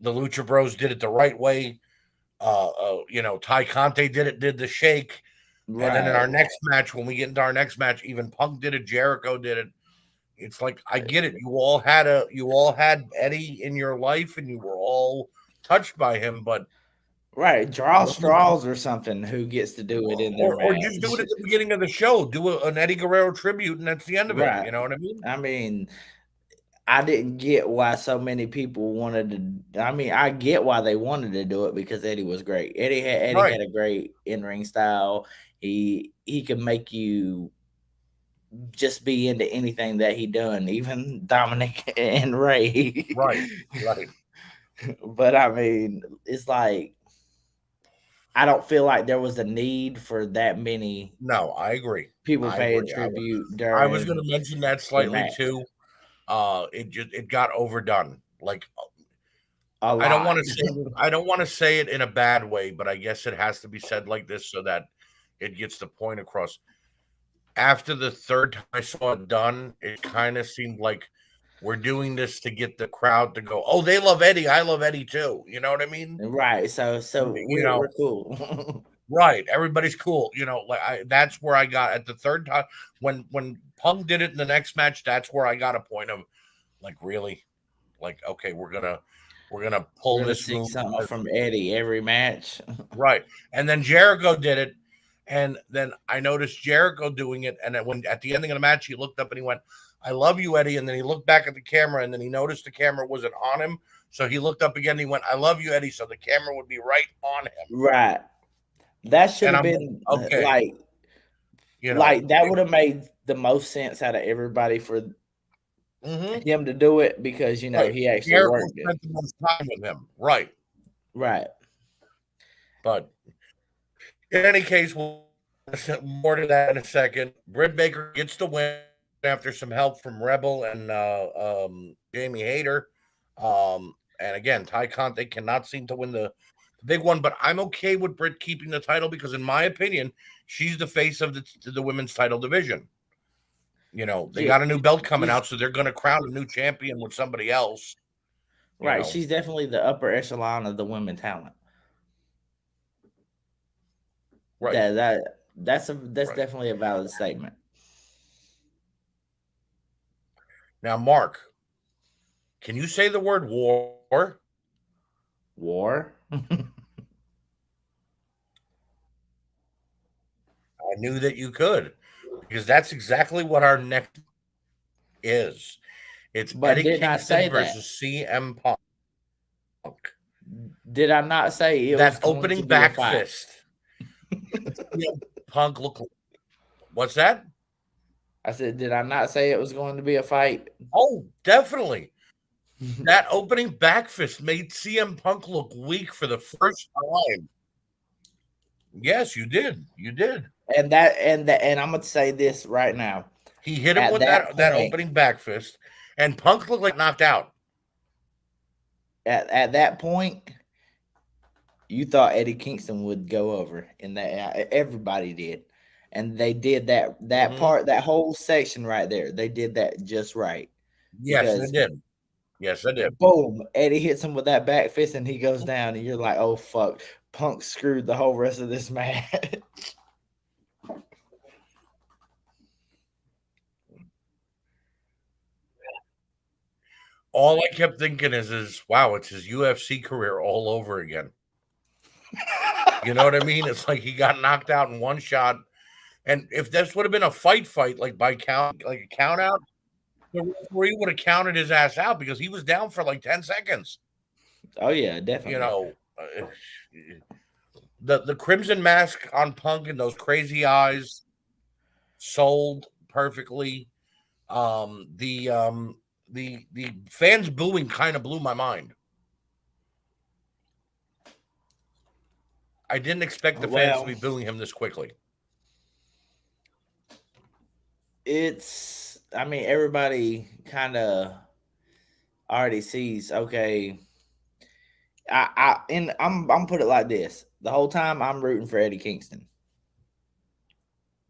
The Lucha Bros did it the right way. Ty Conte did the shake. Right. And then in our next match, when we get into our next match, even Punk did it, Jericho did it. It's like, I get it. You all had Eddie in your life and you were all touched by him, but draw straws or something. Who gets to do it in their or just do it at the beginning of the show. Do an Eddie Guerrero tribute, and that's the end of it. You know what I mean? I mean, I didn't get why so many people wanted to. I mean, I get why they wanted to do it because Eddie was great. Eddie had a great in-ring style. He could make you just be into anything that he done, even Dominic and Ray. Right. But I mean, it's like, I don't feel like there was a need for that many. No, I agree. People paying tribute. I was going to mention that slightly too. It got overdone. Like, I don't want to say it in a bad way, but I guess it has to be said like this so that it gets the point across. After the third time I saw it done, it kind of seemed like we're doing this to get the crowd to go, oh, they love Eddie. I love Eddie too. You know what I mean? Right. So we're cool. Right. Everybody's cool. That's where I got at the third time when Punk did it in the next match. That's where I got a point of like, really, like, okay, we're gonna pull this move something from Eddie every match. Right. And then Jericho did it. And then I noticed Jericho doing it. And then when at the ending of the match, he looked up and he went, "I love you, Eddie." And then he looked back at the camera and then he noticed the camera wasn't on him. So he looked up again and he went, "I love you, Eddie." So the camera would be right on him. Right. That should And have I'm been like, okay, like that would have made the most sense out of everybody for him to do it because right. he actually Jericho worked it. spent the most time with him. Right. Right. But in any case, we'll more to that in a second. Britt Baker gets the win after some help from Rebel and Jamie Hayter. And again, Ty Conte cannot seem to win the big one, but I'm okay with Britt keeping the title because, in my opinion, she's the face of the women's title division. They got a new belt coming out, so they're going to crown a new champion with somebody else. Right. She's definitely the upper echelon of the women talent. Right. That's definitely a valid statement. Now, Mark, can you say the word war? War? I knew that you could, because that's exactly what our next is. It's Eddie Kingston versus CM Punk. Did I not say it that was going opening to be back a fight? fist? Punk look. What's that? I said, did I not say it was going to be a fight? Oh, definitely. That opening back fist made CM Punk look weak for the first time. Yes, you did. You did. And I'm gonna say this right now. He hit him with that opening back fist, and Punk looked like knocked out. At that point, you thought Eddie Kingston would go over, and that everybody did, and they did that part, that whole section right there. They did that just right. Yes, they did. Yes, I did. Boom! Eddie hits him with that back fist, and he goes down, and you're like, "Oh fuck!" Punk screwed the whole rest of this match. All I kept thinking is, wow, it's his UFC career all over again. You know what I mean? It's like he got knocked out in one shot. And if this would have been a fight, like by count, like a count out, the referee would have counted his ass out because he was down for like 10 seconds. Oh, yeah, definitely. The crimson mask on Punk and those crazy eyes sold perfectly. The fans booing kind of blew my mind. I didn't expect the fans to be booing him this quickly. I mean, everybody kind of already sees, okay. I'm put it like this. The whole time I'm rooting for Eddie Kingston.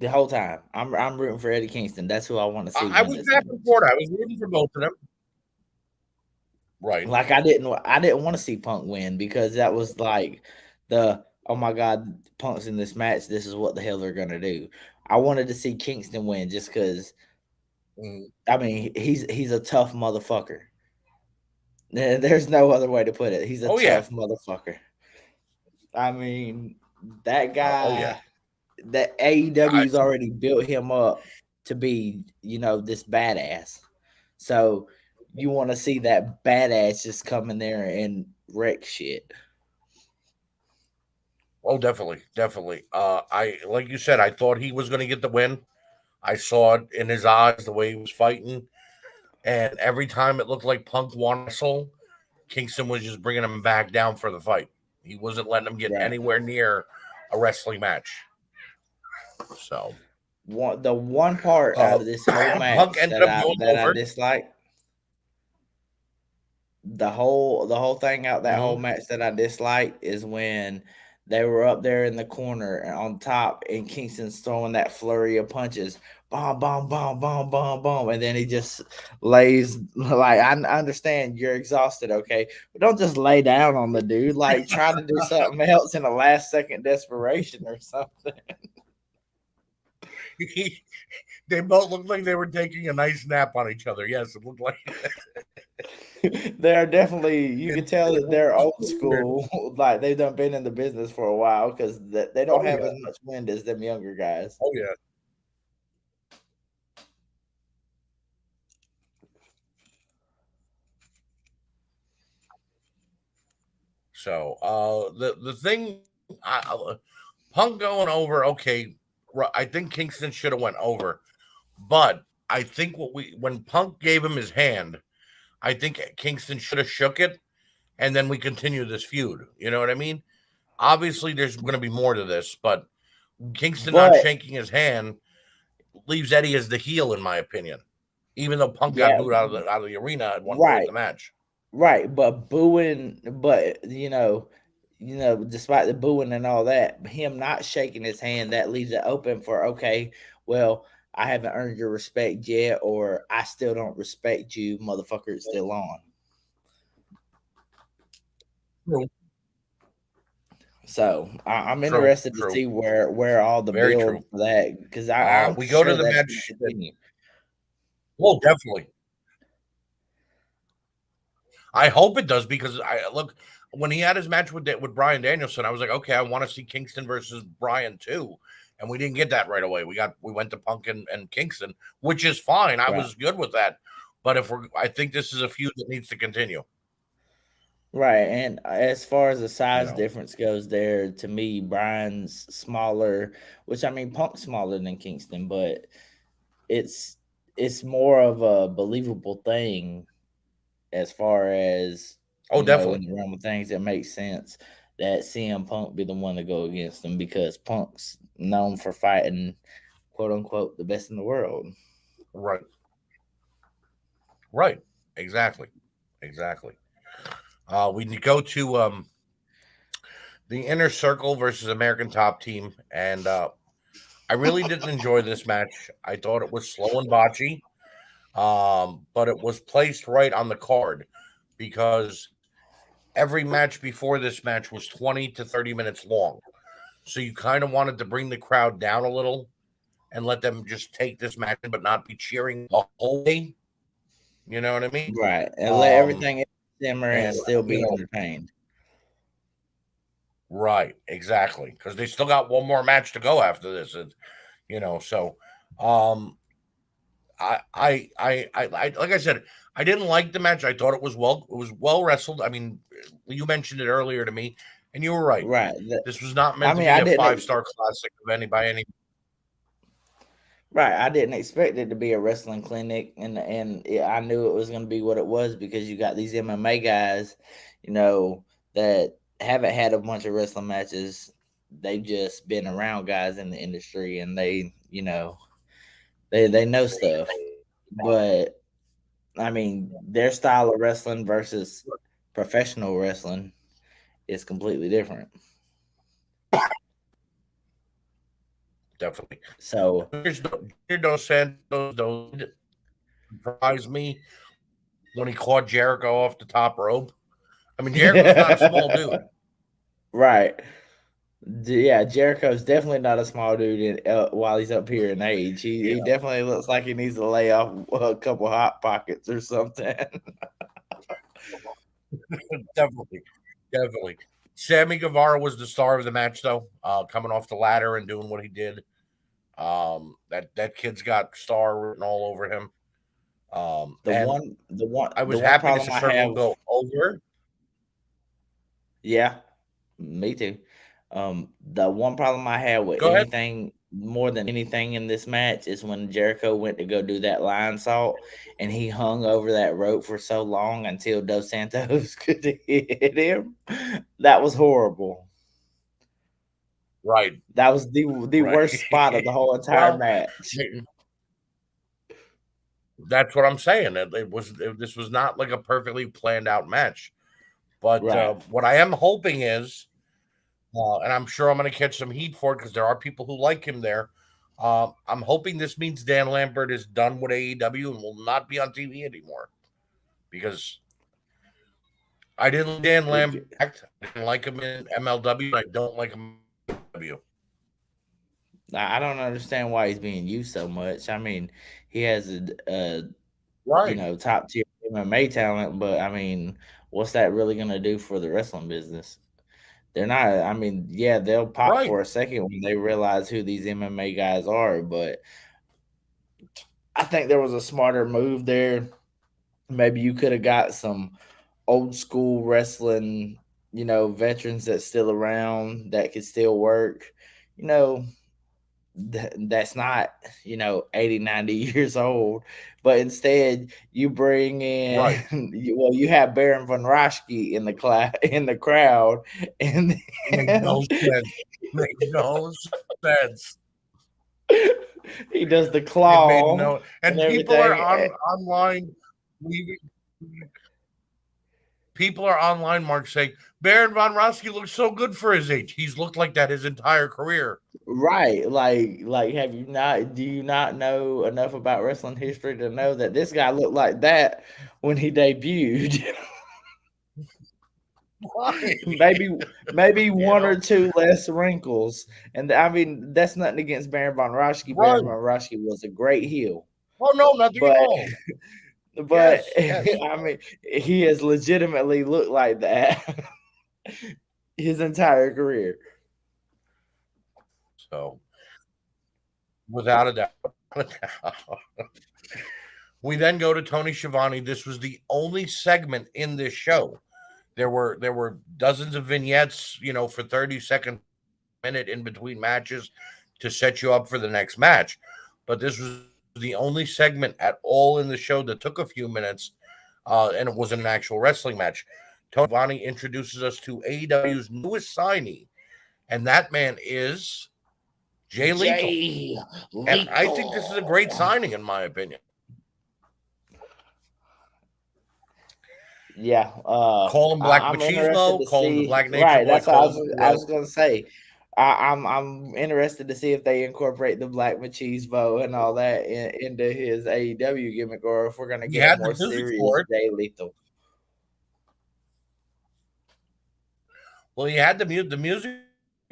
The whole time I'm rooting for Eddie Kingston. That's who I want to see. I was back and forth. I was rooting for both of them. Right. Like I didn't want to see Punk win because that was like oh my God, Punk's in this match. This is what the hell they're gonna do. I wanted to see Kingston win just because. I mean, he's a tough motherfucker. There's no other way to put it. He's a tough motherfucker. I mean, that guy. That AEW's already built him up to be, this badass. So you want to see that badass just come in there and wreck shit. Oh, definitely. I like you said, I thought he was going to get the win. I saw it in his eyes the way he was fighting, and every time it looked like Punk won wrestle, Kingston was just bringing him back down for the fight. He wasn't letting him get anywhere near a wrestling match. So, the one part out of this whole match that I dislike, the whole thing out that whole match that I dislike is when they were up there in the corner and on top, and Kingston's throwing that flurry of punches, bomb, bomb, bomb, bomb, bomb, bomb, and then he just lays like, I understand you're exhausted, okay, but don't just lay down on the dude. Like, try to do something else in a last second desperation or something. They both looked like they were taking a nice nap on each other. Yes, it looked like They're definitely, you can tell it that they're was old weird. school. Like they've done been in the business for a while because they don't Oh have yeah, as much wind as them younger guys. oh yeah. So the thing, Punk going over. Okay, I think Kingston should have went over, but I think when Punk gave him his hand, I think Kingston should have shook it, and then we continue this feud. You know what I mean? Obviously, there's going to be more to this, but Kingston not But shaking his hand leaves Eddie as the heel, in my opinion. Even though Punk got yeah, booed out of the arena at one point in right, the match. right. But booing, but despite the booing and all that, him not shaking his hand, that leaves it open for, okay, well, I haven't earned your respect yet, or I still don't respect you, motherfucker. It's still on. True, So I'm true, interested to true. see where all the Very build true. for that, because I'm We go to sure the that's going to match. continue. Well, definitely. I hope it does because I look when he had his match with Brian Danielson, I was like, okay, I want to see Kingston versus Brian too, and we didn't get that right away. We went to Punk and Kingston, which is fine. I Right, was good with that, but I think this is a feud that needs to continue. right. And as far as the You size know. difference goes, there to me, Brian's smaller, which I mean, Punk's smaller than Kingston, but it's it's more of a believable thing as far as Oh, in definitely. the realm of things that makes sense that CM Punk be the one to go against him because Punk's known for fighting quote unquote the best in the world. Right. Right. Exactly. Exactly. We go to the Inner Circle versus American Top Team, and I really didn't enjoy this match. I thought it was slow and botchy, but it was placed right on the card because every match before this match was 20 to 30 minutes long. So you kind of wanted to bring the crowd down a little and let them just take this match, but not be cheering the whole way. You know what I mean? Right. And let Um, everything simmer and and still you be know, entertained. right, exactly, because they still got one more match to go after this. So um, like I said, I didn't like the match. I thought it was well wrestled. I mean, you mentioned it earlier to me, and you were right. Right. This was not I meant to mean, be I a didn't. 5-star classic of any by any. Right, I didn't expect it to be a wrestling clinic, I knew it was going to be what it was because you got these MMA guys, you know, that haven't had a bunch of wrestling matches. They've just been around guys in the industry, and they know stuff. But I mean, their style of wrestling versus professional wrestling is completely different. Definitely. So Junior Dos Santos don't surprise me when he caught Jericho off the top rope. I mean, Jericho's not a small dude. right. Yeah, Jericho's definitely not a small dude while he's up here in age. He Yeah, definitely looks like he needs to lay off a couple hot pockets or something. definitely, definitely. Sammy Guevara was the star of the match, though, coming off the ladder and doing what he did. That kid's got star written all over him. And I The was one happy to problem see I Circle have, go over. yeah, me too. The one problem I had with Go ahead. anything more than anything in this match is when Jericho went to go do that lion salt and he hung over that rope for so long until Dos Santos could hit him. That was horrible. Right, That was the right. worst spot of the whole entire Well, match. that's what I'm saying. This was not like a perfectly planned out match. But Right. what I am hoping is, and I'm sure I'm going to catch some heat for it because there are people who like him there. I'm hoping this means Dan Lambert is done with AEW and will not be on TV anymore because I didn't like Dan Lambert. I didn't like him in MLW. I don't like him in AEW. I don't understand why he's being used so much. I mean, he has a Right, top tier MMA talent, but I mean, what's that really gonna do for the wrestling business? They're not. I mean, yeah, they'll pop right, for a second when they realize who these MMA guys are, but I think there was a smarter move there. Maybe you could have got some old school wrestling, veterans that's still around that could still work. You know, that's not 80, 90 years old, but instead you bring in right. you have Baron von Raschke in the in the crowd, and Makes no then sense. Makes no sense. he does the It made claw no. and And people are everything. on online. We, people are online, Mark, saying Baron von Roski looks so good for his age. He's looked like that his entire career. Right, have you not? Do you not know enough about wrestling history to know that this guy looked like that when he debuted? Why? maybe maybe You one or know? two less wrinkles, and I mean that's nothing against Baron von Raschke. Baron Right. von Raschke was a great heel, Oh no, nothing at but all. Yes, yes. I mean he has legitimately looked like that his entire career. So without a doubt. We then go to Tony Schiavone. This was the only segment in this show. There were dozens of vignettes, for 30 seconds, minute in between matches to set you up for the next match. But this was the only segment at all in the show that took a few minutes, and it wasn't an actual wrestling match. Tony Schiavone introduces us to AEW's newest signee, and that man is Jay Lethal. Jay And I think this is a great Lethal. signing, in my opinion. Yeah, Call him Black I'm interested Machismo, to call him the see. Black Nature Right, Boy, that's what call him I was gonna say. I'm interested to see if they incorporate the Black Machismo and all that into his AEW gimmick, or if we're gonna he get a had the more music serious for it. Jay Lethal. Well, he had the music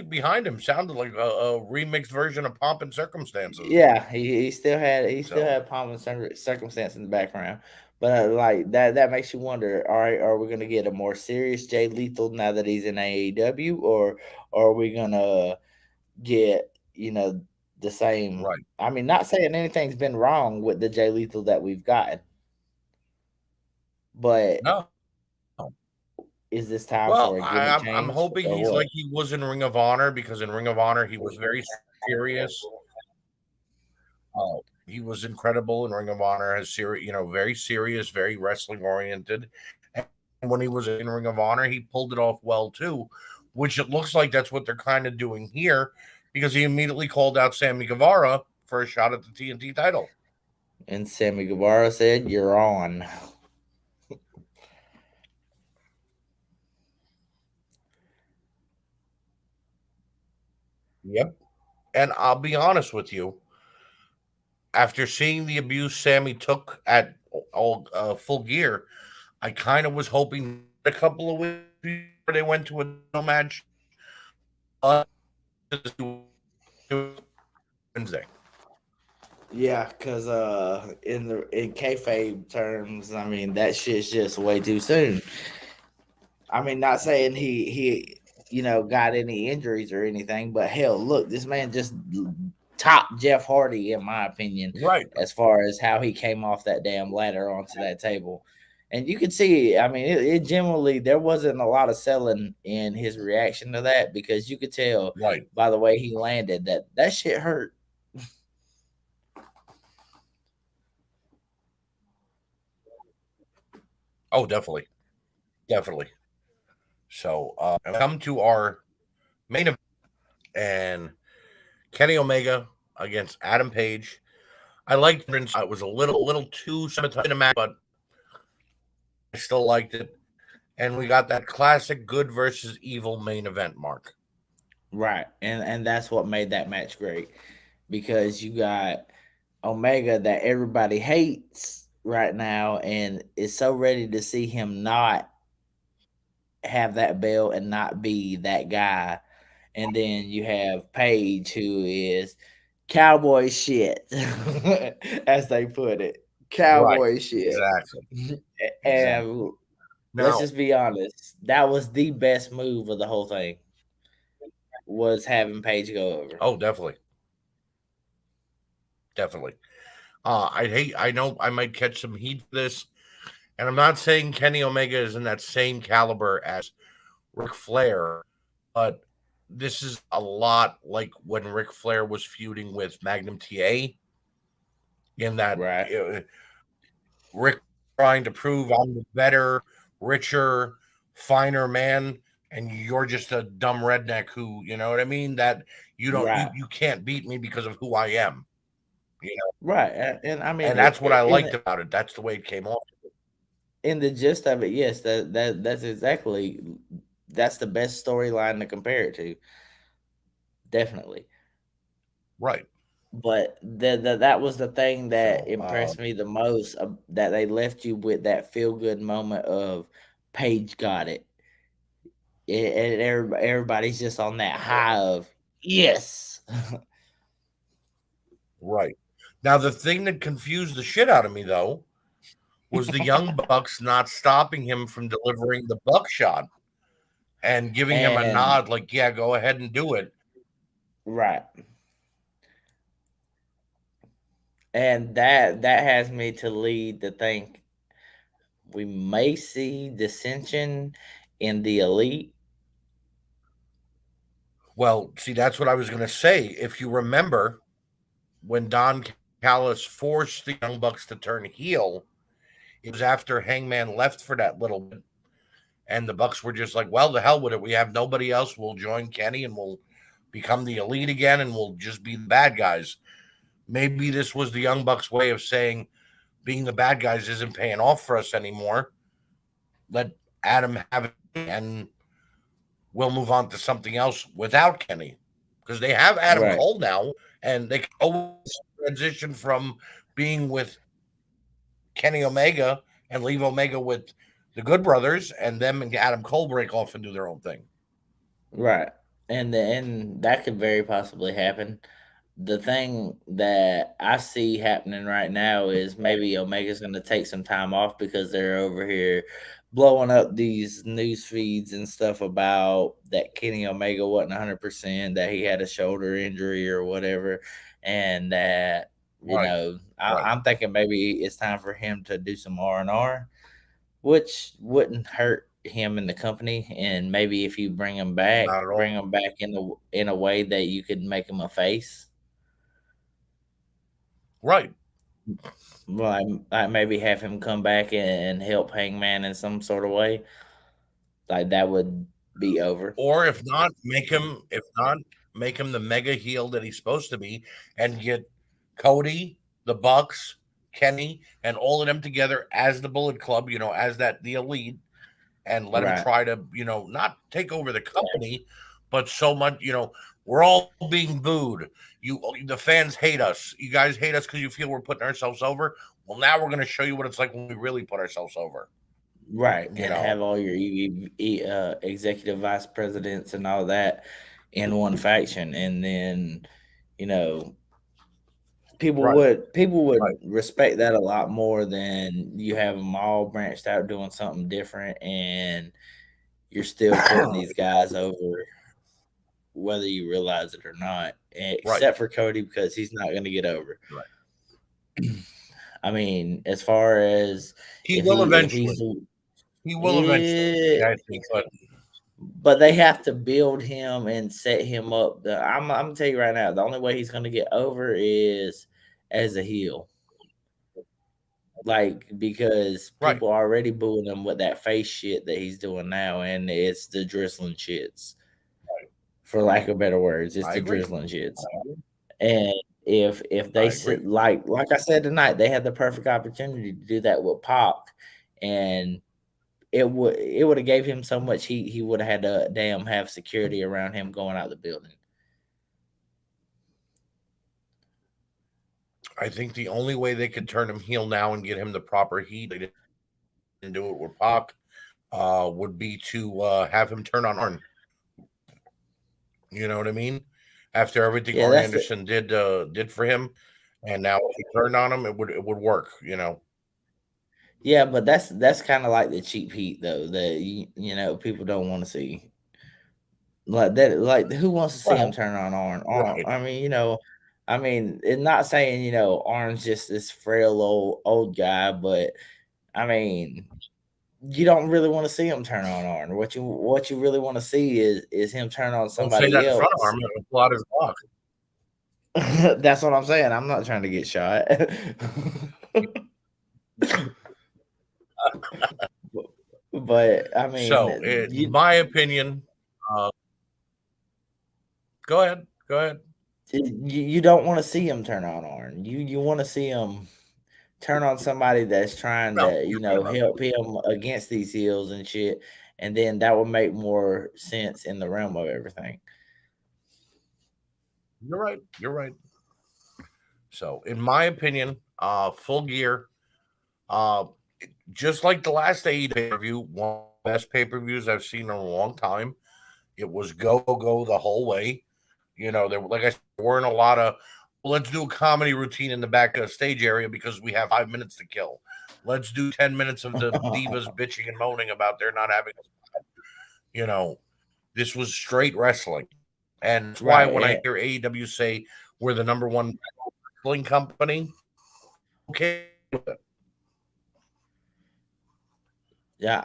behind him sounded like a remixed version of Pomp and Circumstances. Yeah, he still So had pomp and circumstance in the background, but like that makes you wonder. All right, are we gonna get a more serious Jay Lethal now that he's in AEW, or are we gonna get the same? right. I mean, not saying anything's been wrong with the Jay Lethal that we've gotten, but No. is this time Well, for a gimmick I'm change hoping or he's like what? he was in Ring of Honor, because in Ring of Honor he was very serious. He was incredible in Ring of Honor, as serious, very serious, very wrestling oriented. And when he was in Ring of Honor, he pulled it off well too, which it looks like that's what they're kind of doing here, because he immediately called out Sammy Guevara for a shot at the TNT title. And Sammy Guevara said, "You're on." Yep. And I'll be honest with you, after seeing the abuse Sammy took at all Full Gear, I kind of was hoping a couple of weeks before they went to a title match uh, Wednesday. Yeah, because in kayfabe terms, I mean that shit's just way too soon. I mean, not saying he got any injuries or anything, but hell, look, this man just topped Jeff Hardy in my opinion, Right. as far as how he came off that damn ladder onto that table. And you could see, I mean, it generally there wasn't a lot of selling in his reaction to that, because you could tell Right. by the way he landed that shit hurt. Oh, definitely. Definitely. So, come to our main event, and Kenny Omega against Adam Page. I liked it. It was a little too cinematic, but I still liked it. And we got that classic good versus evil main event, Mark. Right. And that's what made that match great, because you got Omega that everybody hates right now and is so ready to see him not have that belt and not be that guy. and then you have Paige, who is cowboy shit, as they put it, Right. cowboy shit. Exactly. Exactly. And let's Now, just be honest, that was the best move of the whole thing, was having Paige go over. oh, definitely. Definitely. I know I might catch some heat for this, and I'm not saying Kenny Omega is in that same caliber as Ric Flair, but this is a lot like when Ric Flair was feuding with Magnum TA, in that Right, Rick trying to prove I'm the better, richer, finer man, and you're just a dumb redneck who, you know what I mean? That right, you can't beat me because of who I am. You know, right. And I mean, and that's what I in liked about it. That's the way it came off. the gist of it, yes, that's exactly, that's the best storyline to compare it to, definitely. Right. But that was the thing that So impressed me the most, that they left you with that feel good moment of Paige got it. And everybody's just on that high of yes. right. Now the thing that confused the shit out of me though was the Young Bucks not stopping him from delivering the buckshot and giving him a And nod like, yeah, go ahead and do it. right. And that has me to lead to think we may see dissension in the elite. Well, see, that's what I was going to say. If you remember, when Don Callis forced the Young Bucks to turn heel, it was after Hangman left for that little bit. And the Bucks were just like, well, the hell with it. We have nobody else. We'll join Kenny and we'll become the elite again and we'll just be the bad guys. Maybe this was the Young Bucks' way of saying being the bad guys isn't paying off for us anymore. Let Adam have it and we'll move on to something else without Kenny. Because they have Adam Right. Cole now and they can always transition from being with Kenny Omega and leave Omega with the Good Brothers, and them and Adam Cole break off and do their own thing. Right. And that could very possibly happen. The thing that I see happening right now is maybe Omega's going to take some time off because they're over here blowing up these news feeds and stuff about that Kenny Omega wasn't 100%, that he had a shoulder injury or whatever, and that, Right, right. I'm thinking maybe it's time for him to do some R&R, which wouldn't hurt him in the company. And maybe if you Not at bring all. him back in a way that you could make him a face. Right. Like maybe have him come back and help Hangman in some sort of way. Like that would be over. Or if not, make him the mega heel that he's supposed to be and get Cody, the Bucks, Kenny, and all of them together as the Bullet Club, as the elite, and let him Right. try to, not take over the company, but so much, we're all being booed. The fans hate us. You guys hate us because you feel we're putting ourselves over. Well, now we're going to show you what it's like when we really put ourselves over. Right. You And know, have all your executive vice presidents and all that in one faction. And then, you know, right, people would right, respect that a lot more than you have them all branched out doing something different, and you're still putting these guys over whether you realize it or not, right, except for Cody because he's not going to get over. right. I mean, as far as He will if he's eventually. He will eventually. eh, I think, but but they have to build him and set him up. I'm gonna tell you right now, the only way he's going to get over is as a heel. Like, because right. people are already booing him with that face shit that he's doing now, and it's the drizzling shits, for lack of better words. It's I the agree. drizzling shits. And if they I sit agree. like I said tonight, they had the perfect opportunity to do that with Pac, and it would have gave him so much heat. He would have had to damn have security around him going out the building. I think the only way they could turn him heel now and get him the proper heat, they didn't do it with Pac, would be to have him turn on Arn. You know what I mean? After everything Yeah, Arn that's the Anderson did for him, and now if he turned on him, it would work. yeah, but that's kind of like the cheap heat though that people don't want to see like that. Like who wants to see him Well, turn on Arn? right. I mean, it's not saying Arn's just this frail old guy, but I mean, you don't really want to see him turn on Arn. What you really want to see is him turn on Don't say that somebody in front of else. him. It'll pull out his block. That's what I'm saying. I'm not trying to get shot. But I So, mean, in my opinion, uh, go ahead. Go ahead. you don't want to see him turn on Arn. You want to see him turn on somebody that's trying No, to you're right about that. help him against these heels and shit, and then that would make more sense in the realm of everything. You're right. You're right. So, in my opinion, Full Gear, uh, just like the last AEW review, one of the best pay per views I've seen in a long time. It was go go the whole way. There, like I said, there weren't a lot of let's do a comedy routine in the back stage area because we have 5 minutes to kill. Let's do 10 minutes of the divas bitching and moaning about they're not having. You know, this was straight wrestling, and that's why Right. when I hear AEW say we're the number one wrestling company, okay with it. Yeah.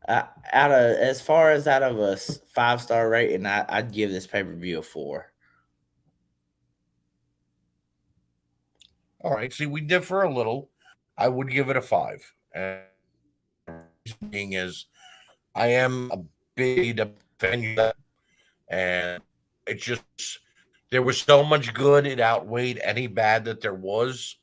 Out of as far as out of a 5-star rating, I'd give this pay-per-view a 4. All right, see, we differ a little. I would give it a 5, and being is I am a big fan, and it's just there was so much good it outweighed any bad that there was.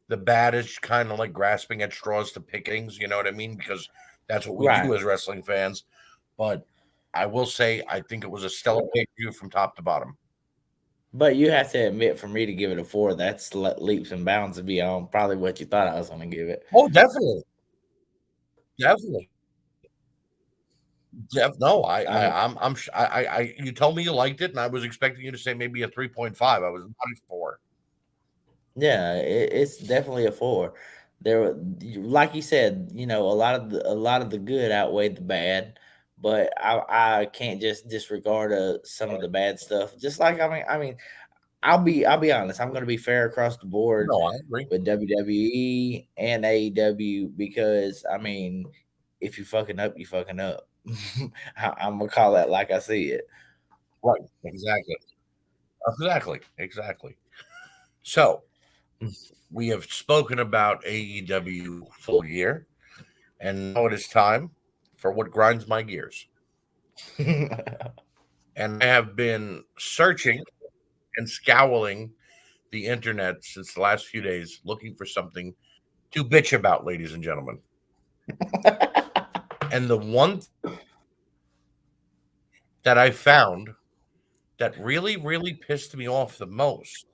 The bad is kind of like grasping at straws to pick things, you know what I mean? Because that's what we Right. do as wrestling fans. But I will say I think it was a stellar pay per view from top to bottom. But you have to admit, for me to give it a 4, that's leaps and bounds to be on probably what you thought I was going to give it. Oh, definitely, definitely. No, Um, you told me you liked it, and I was expecting you to say maybe a 3.5. I was not a 4. yeah, it's definitely a 4. Like you said, a lot of the good outweighed the bad, but I can't just disregard some of the bad stuff. Just like I mean, I'll be honest. I'm going to be fair across the board No, I agree. with WWE and AEW because I mean, if you fucking up, you fucking up. I'm gonna call that like I see it. Right, exactly, exactly, exactly. So we have spoken about AEW Full Gear, and now it is time for what grinds my gears. And I have been searching and scowling the internet since the last few days looking for something to bitch about, ladies and gentlemen. And the one that I found that really, really pissed me off the most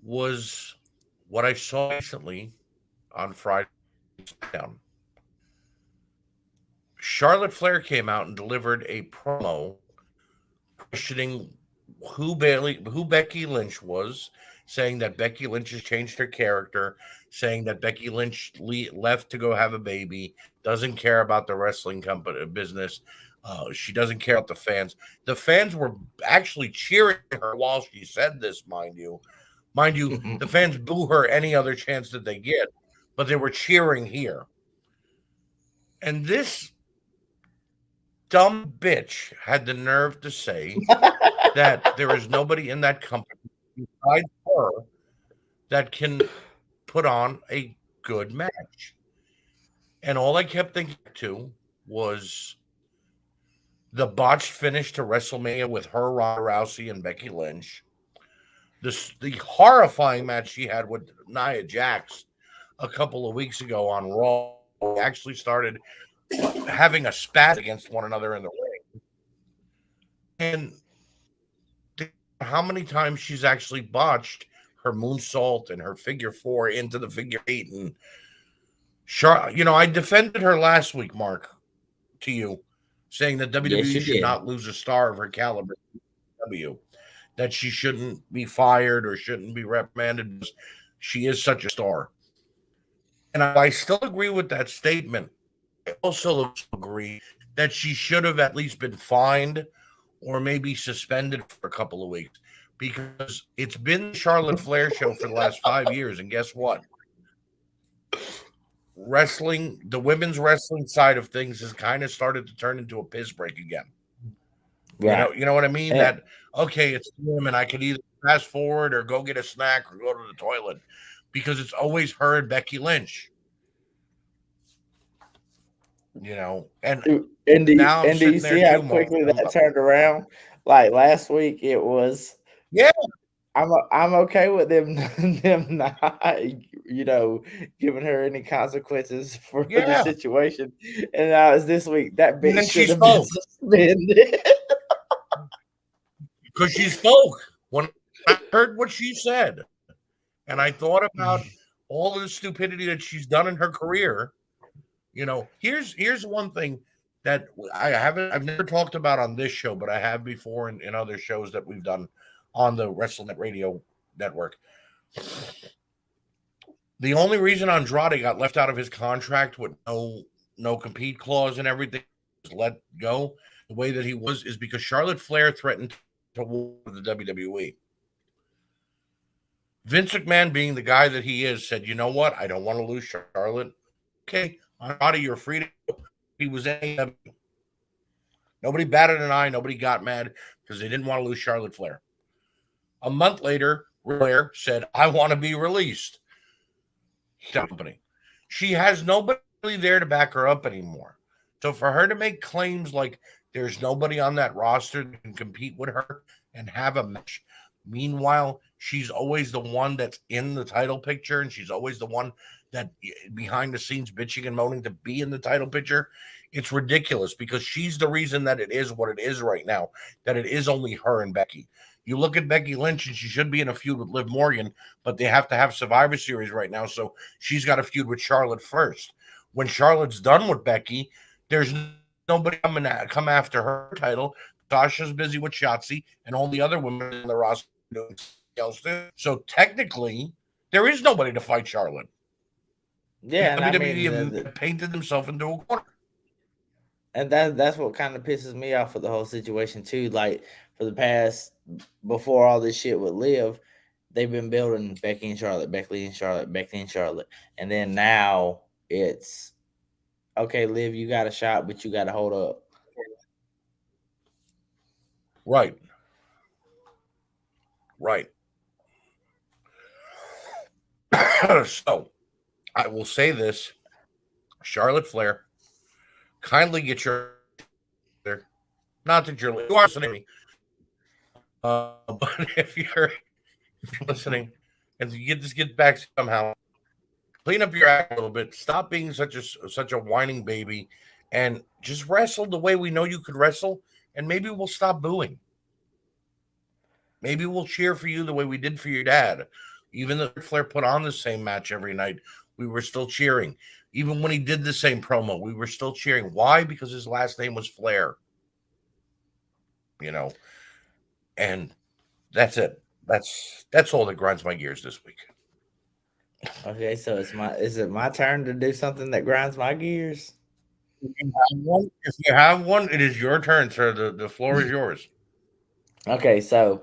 was what I saw recently on Friday. Down. Charlotte Flair came out and delivered a promo questioning who Becky Lynch was, saying that Becky Lynch has changed her character, saying that Becky Lynch left to go have a baby, doesn't care about the wrestling company business. She doesn't care about the fans. The fans were actually cheering her while she said this, mind you. Mind you, the fans boo her any other chance that they get, but they were cheering here. And this dumb bitch had the nerve to say that there is nobody in that company besides her that can put on a good match. And all I kept thinking to was the botched finish to WrestleMania with her, Ronda Rousey, and Becky Lynch. The horrifying match she had with Nia Jax a couple of weeks ago on Raw. We actually started having a spat against one another in the ring. And how many times she's actually botched her moonsault and her figure four into the figure eight. And I defended her last week, Mark, to you. saying that Yes, WWE you should did. not lose a star of her caliber. W, that she shouldn't be fired or shouldn't be reprimanded because she is such a star. And I still agree with that statement. I also agree that she should have at least been fined or maybe suspended for a couple of weeks because it's been the Charlotte Flair show for the last 5 years. And guess what? Wrestling, the women's wrestling side of things has kind of started to turn into a piss break again. Right. You know what I mean? And, That okay, it's women. I could either fast forward or go get a snack or go to the toilet because it's always her and Becky Lynch. And now I'm do you sitting there see how too, quickly that turned around? Like last week, it was. yeah, I'm okay with them them not giving her any consequences for the yeah. situation, and now it's this week that And bitch then she should have been spoke suspended. because she spoke when I heard what she said, and I thought about all of the stupidity that she's done in her career. Here's one thing that I've never talked about on this show, but I have before in other shows that we've done on the WrestleNet Radio Network. The only reason Andrade got left out of his contract with no compete clause and everything was let go the way that he was is because Charlotte Flair threatened to war with the WWE. Vince McMahon, being the guy that he is, said, "You know what? I don't want to lose Charlotte. Okay, Andrade, you're free to go." He was AEW. Nobody batted an eye. Nobody got mad because they didn't want to lose Charlotte Flair. A month later, Flair said, "I want to be released." Company. She has nobody there to back her up anymore. So for her to make claims like there's nobody on that roster that can compete with her and have a match, meanwhile, she's always the one that's in the title picture and she's always the one that behind the scenes bitching and moaning to be in the title picture. It's ridiculous because she's the reason that it is what it is right now, that it is only her and Becky. You look at Becky Lynch and she should be in a feud with Liv Morgan, but they have to have Survivor Series right now. So she's got a feud with Charlotte first. When Charlotte's done with Becky, there's nobody coming to come after her title. Sasha's busy with Shotzi and all the other women in the roster doing else too. So technically, there is nobody to fight Charlotte. Yeah, and I mean, WWE have painted themselves into a corner. and that's what kind of pisses me off with the whole situation too. Like for the past, before all this shit would live, they've been building Becky and Charlotte, Becky and Charlotte, Becky and Charlotte, and then now it's okay. Liv, you got a shot, but you got to hold up. Right. Right. So I will say this: Charlotte Flair, kindly get your there. Not that you are listening to me, but if you're listening, and you get back somehow, clean up your act a little bit. Stop being such a whining baby, and just wrestle the way we know you could wrestle. And maybe we'll stop booing. Maybe we'll cheer for you the way we did for your dad. Even though Flair put on the same match every night, we were still cheering. Even when he did the same promo, we were still cheering. Why? Because his last name was Flair. You know, and that's it. That's all that grinds my gears this week. Okay, so is it my turn to do something that grinds my gears? If you have one, it is your turn, sir. The floor is yours. Okay, so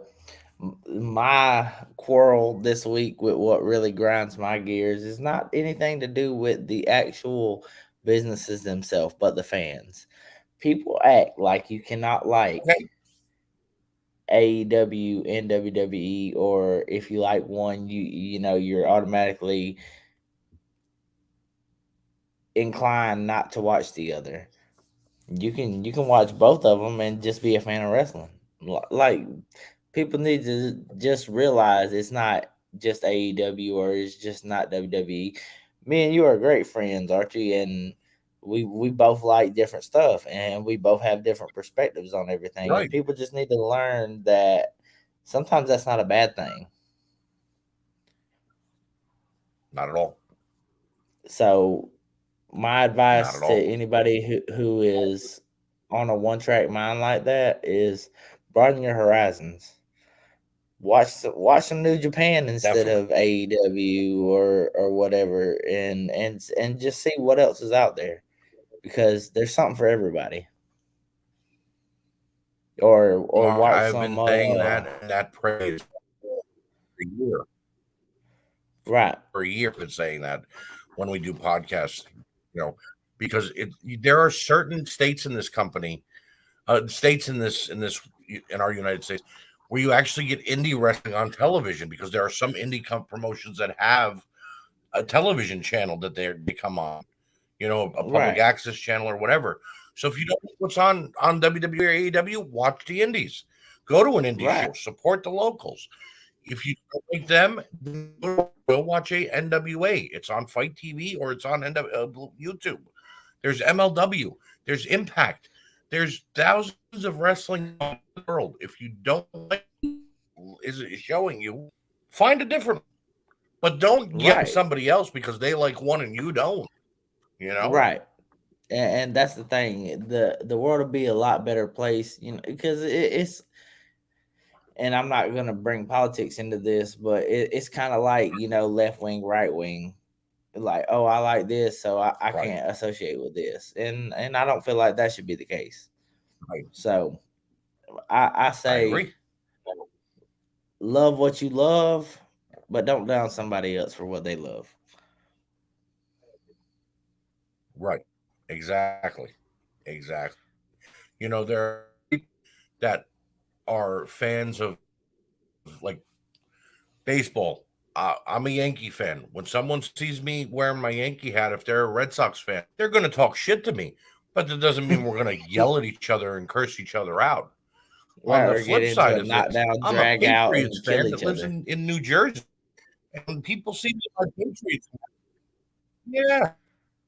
my quarrel this week with what really grinds my gears is not anything to do with the actual businesses themselves, but the fans. People act like you cannot like Okay. AEW and WWE, or if you like one, you're automatically inclined not to watch the other. You can watch both of them and just be a fan of wrestling. Like people need to just realize it's not just AEW or it's just not WWE. Me and you are great friends, aren't you? And we both like different stuff and we both have different perspectives on everything. And Right. people just need to learn that sometimes that's not a bad thing. Not at all. So my Not advice at to all. anybody who is on a one track mind like that is broaden your horizons. Watch some New Japan instead Definitely. of AEW or whatever, and just see what else is out there, because there's something for everybody. Or Mark, watch I've some been saying that, and that praise for a year. right, For a year, I've been saying that when we do podcasts, because there are certain states in this company, states in our United States, where you actually get indie wrestling on television, because there are some indie promotions that have a television channel that they come on, a public right, access channel or whatever. So if you don't know what's on WWE or AEW, watch the indies. Go to an indie right, show, support the locals. If you don't like them, then go watch a NWA. It's on Fight TV or it's on YouTube. There's MLW. There's Impact. There's thousands of wrestling in the world. If you don't like is it showing you, find a different. But don't get right, somebody else because they like one and you don't. You know. right. And that's the thing. The world will be a lot better place, because it's. And I'm not gonna bring politics into this, but it's kind of like, left wing, right wing. Like, oh, I like this, so I Right. can't associate with this, and I don't feel like that should be the case. Right. So I I say, agree. love what you love, but don't down somebody else for what they love. Right. Exactly. Exactly. There are people that are fans of like baseball. I'm a Yankee fan. When someone sees me wearing my Yankee hat, if they're a Red Sox fan, they're going to talk shit to me. But that doesn't mean we're going to yell at each other and curse each other out. On Right, the or get flip into side a of this, knockdown, I'm a drag out, Patriots and kill fan that each lives other. in New Jersey. And when people see me on Patriots, yeah,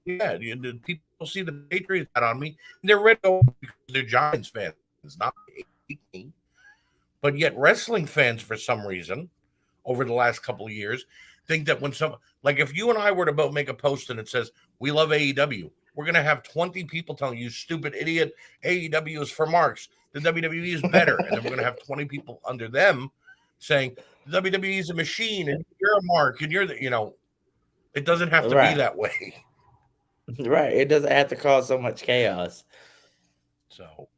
yeah, the people see the Patriots hat on me, and they're red because they're Giants fans, not me. But yet, wrestling fans, for some reason, over the last couple of years, think that when some, like if you and I were to both make a post and it says, we love AEW, we're going to have 20 people telling you, stupid idiot, AEW is for marks. The WWE is better. And then we're going to have 20 people under them saying, the WWE is a machine and you're a mark and it doesn't have to be Right, that way. right. It doesn't have to cause so much chaos. So,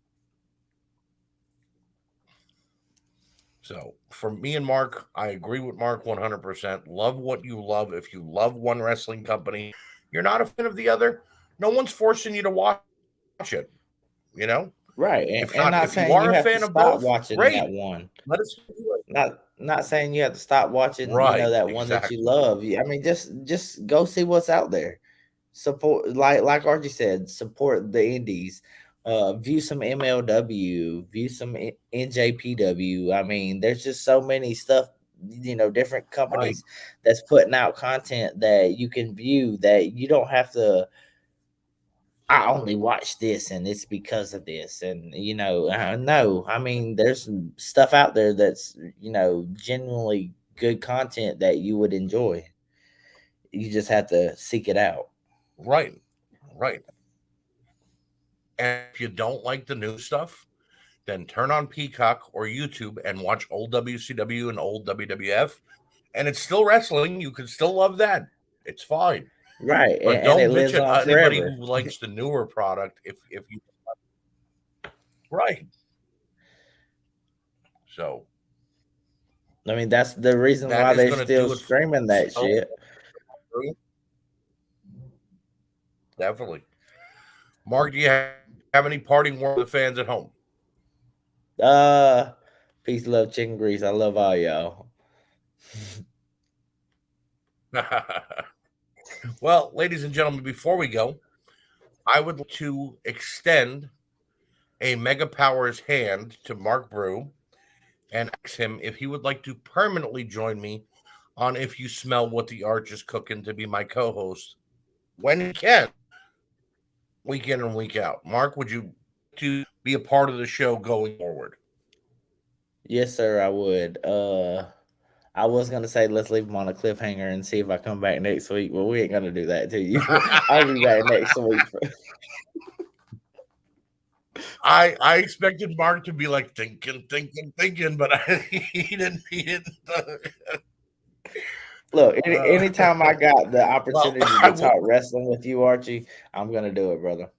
for me and Mark, I agree with Mark 100%. Love what you love. If you love one wrestling company, you're not a fan of the other. No one's forcing you to watch it. You know, Right, and not if you saying are you a have to fan of stop both, watching that great. one. Let us do it. Not saying you have to stop watching, Right. that one that you Exactly. love. I mean, just go see what's out there. Support, like Archie said, support the indies. View some MLW, view some NJPW. I mean, there's just so many stuff, different Right. companies that's putting out content that you can view, that you don't have to. I only watch this and it's because of this. And, no, I mean, there's some stuff out there that's, genuinely good content that you would enjoy. You just have to seek it out. Right. Right. And if you don't like the new stuff, then turn on Peacock or YouTube and watch old WCW and old WWF. And it's still wrestling. You can still love that. It's fine. Right. But And it don't bitch lives at on anybody who forever. likes the newer product if you right. So I mean, that's the reason that why is they're going to still do it. streaming that So shit. definitely. Mark, do you have any parting words with the fans at home? Uh, Peace, love, chicken grease. I love all y'all. Well, ladies and gentlemen, before we go, I would like to extend a Mega Powers hand to Mark Brew and ask him if he would like to permanently join me on If You Smell What the Arch is Cooking to be my co host when he can, week in and week out. Mark, would you to be a part of the show going forward? Yes, sir, I would. I was gonna say let's leave them on a cliffhanger and see if I come back next week, but we ain't gonna do that to you. I'll be back next week. I expected Mark to be like thinking, but he didn't. Look, anytime I got the Well, opportunity I to will talk wrestling with you, Archie, I'm gonna do it, brother.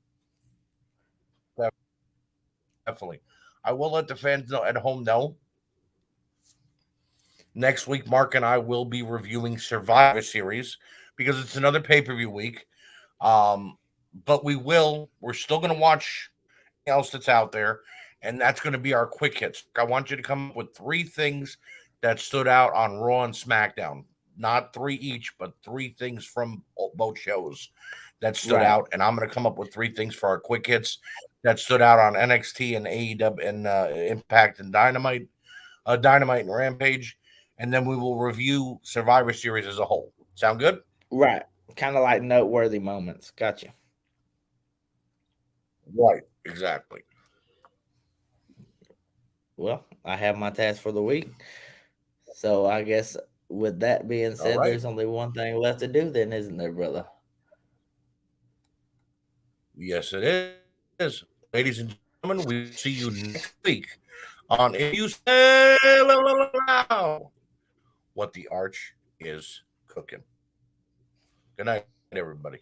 definitely. I will let the fans know at home know. Next week, Mark and I will be reviewing Survivor Series because it's another pay per view week. Um, but we're still going to watch else that's out there, and that's going to be our quick hits. I want you to come up with three things that stood out on Raw and SmackDown. Not three each, but three things from both shows that stood Right, out. And I'm going to come up with three things for our quick hits that stood out on NXT and AEW and Impact and Dynamite and Rampage. And then we will review Survivor Series as a whole. Sound good? right. Kind of like noteworthy moments. Gotcha. Right. Exactly. Well, I have my task for the week. So I guess with that being All said, right. there's only one thing left to do then, isn't there, brother? Yes, it is. Ladies and gentlemen, we see you next week on If You Say What the Arch is Cooking. Good night, everybody.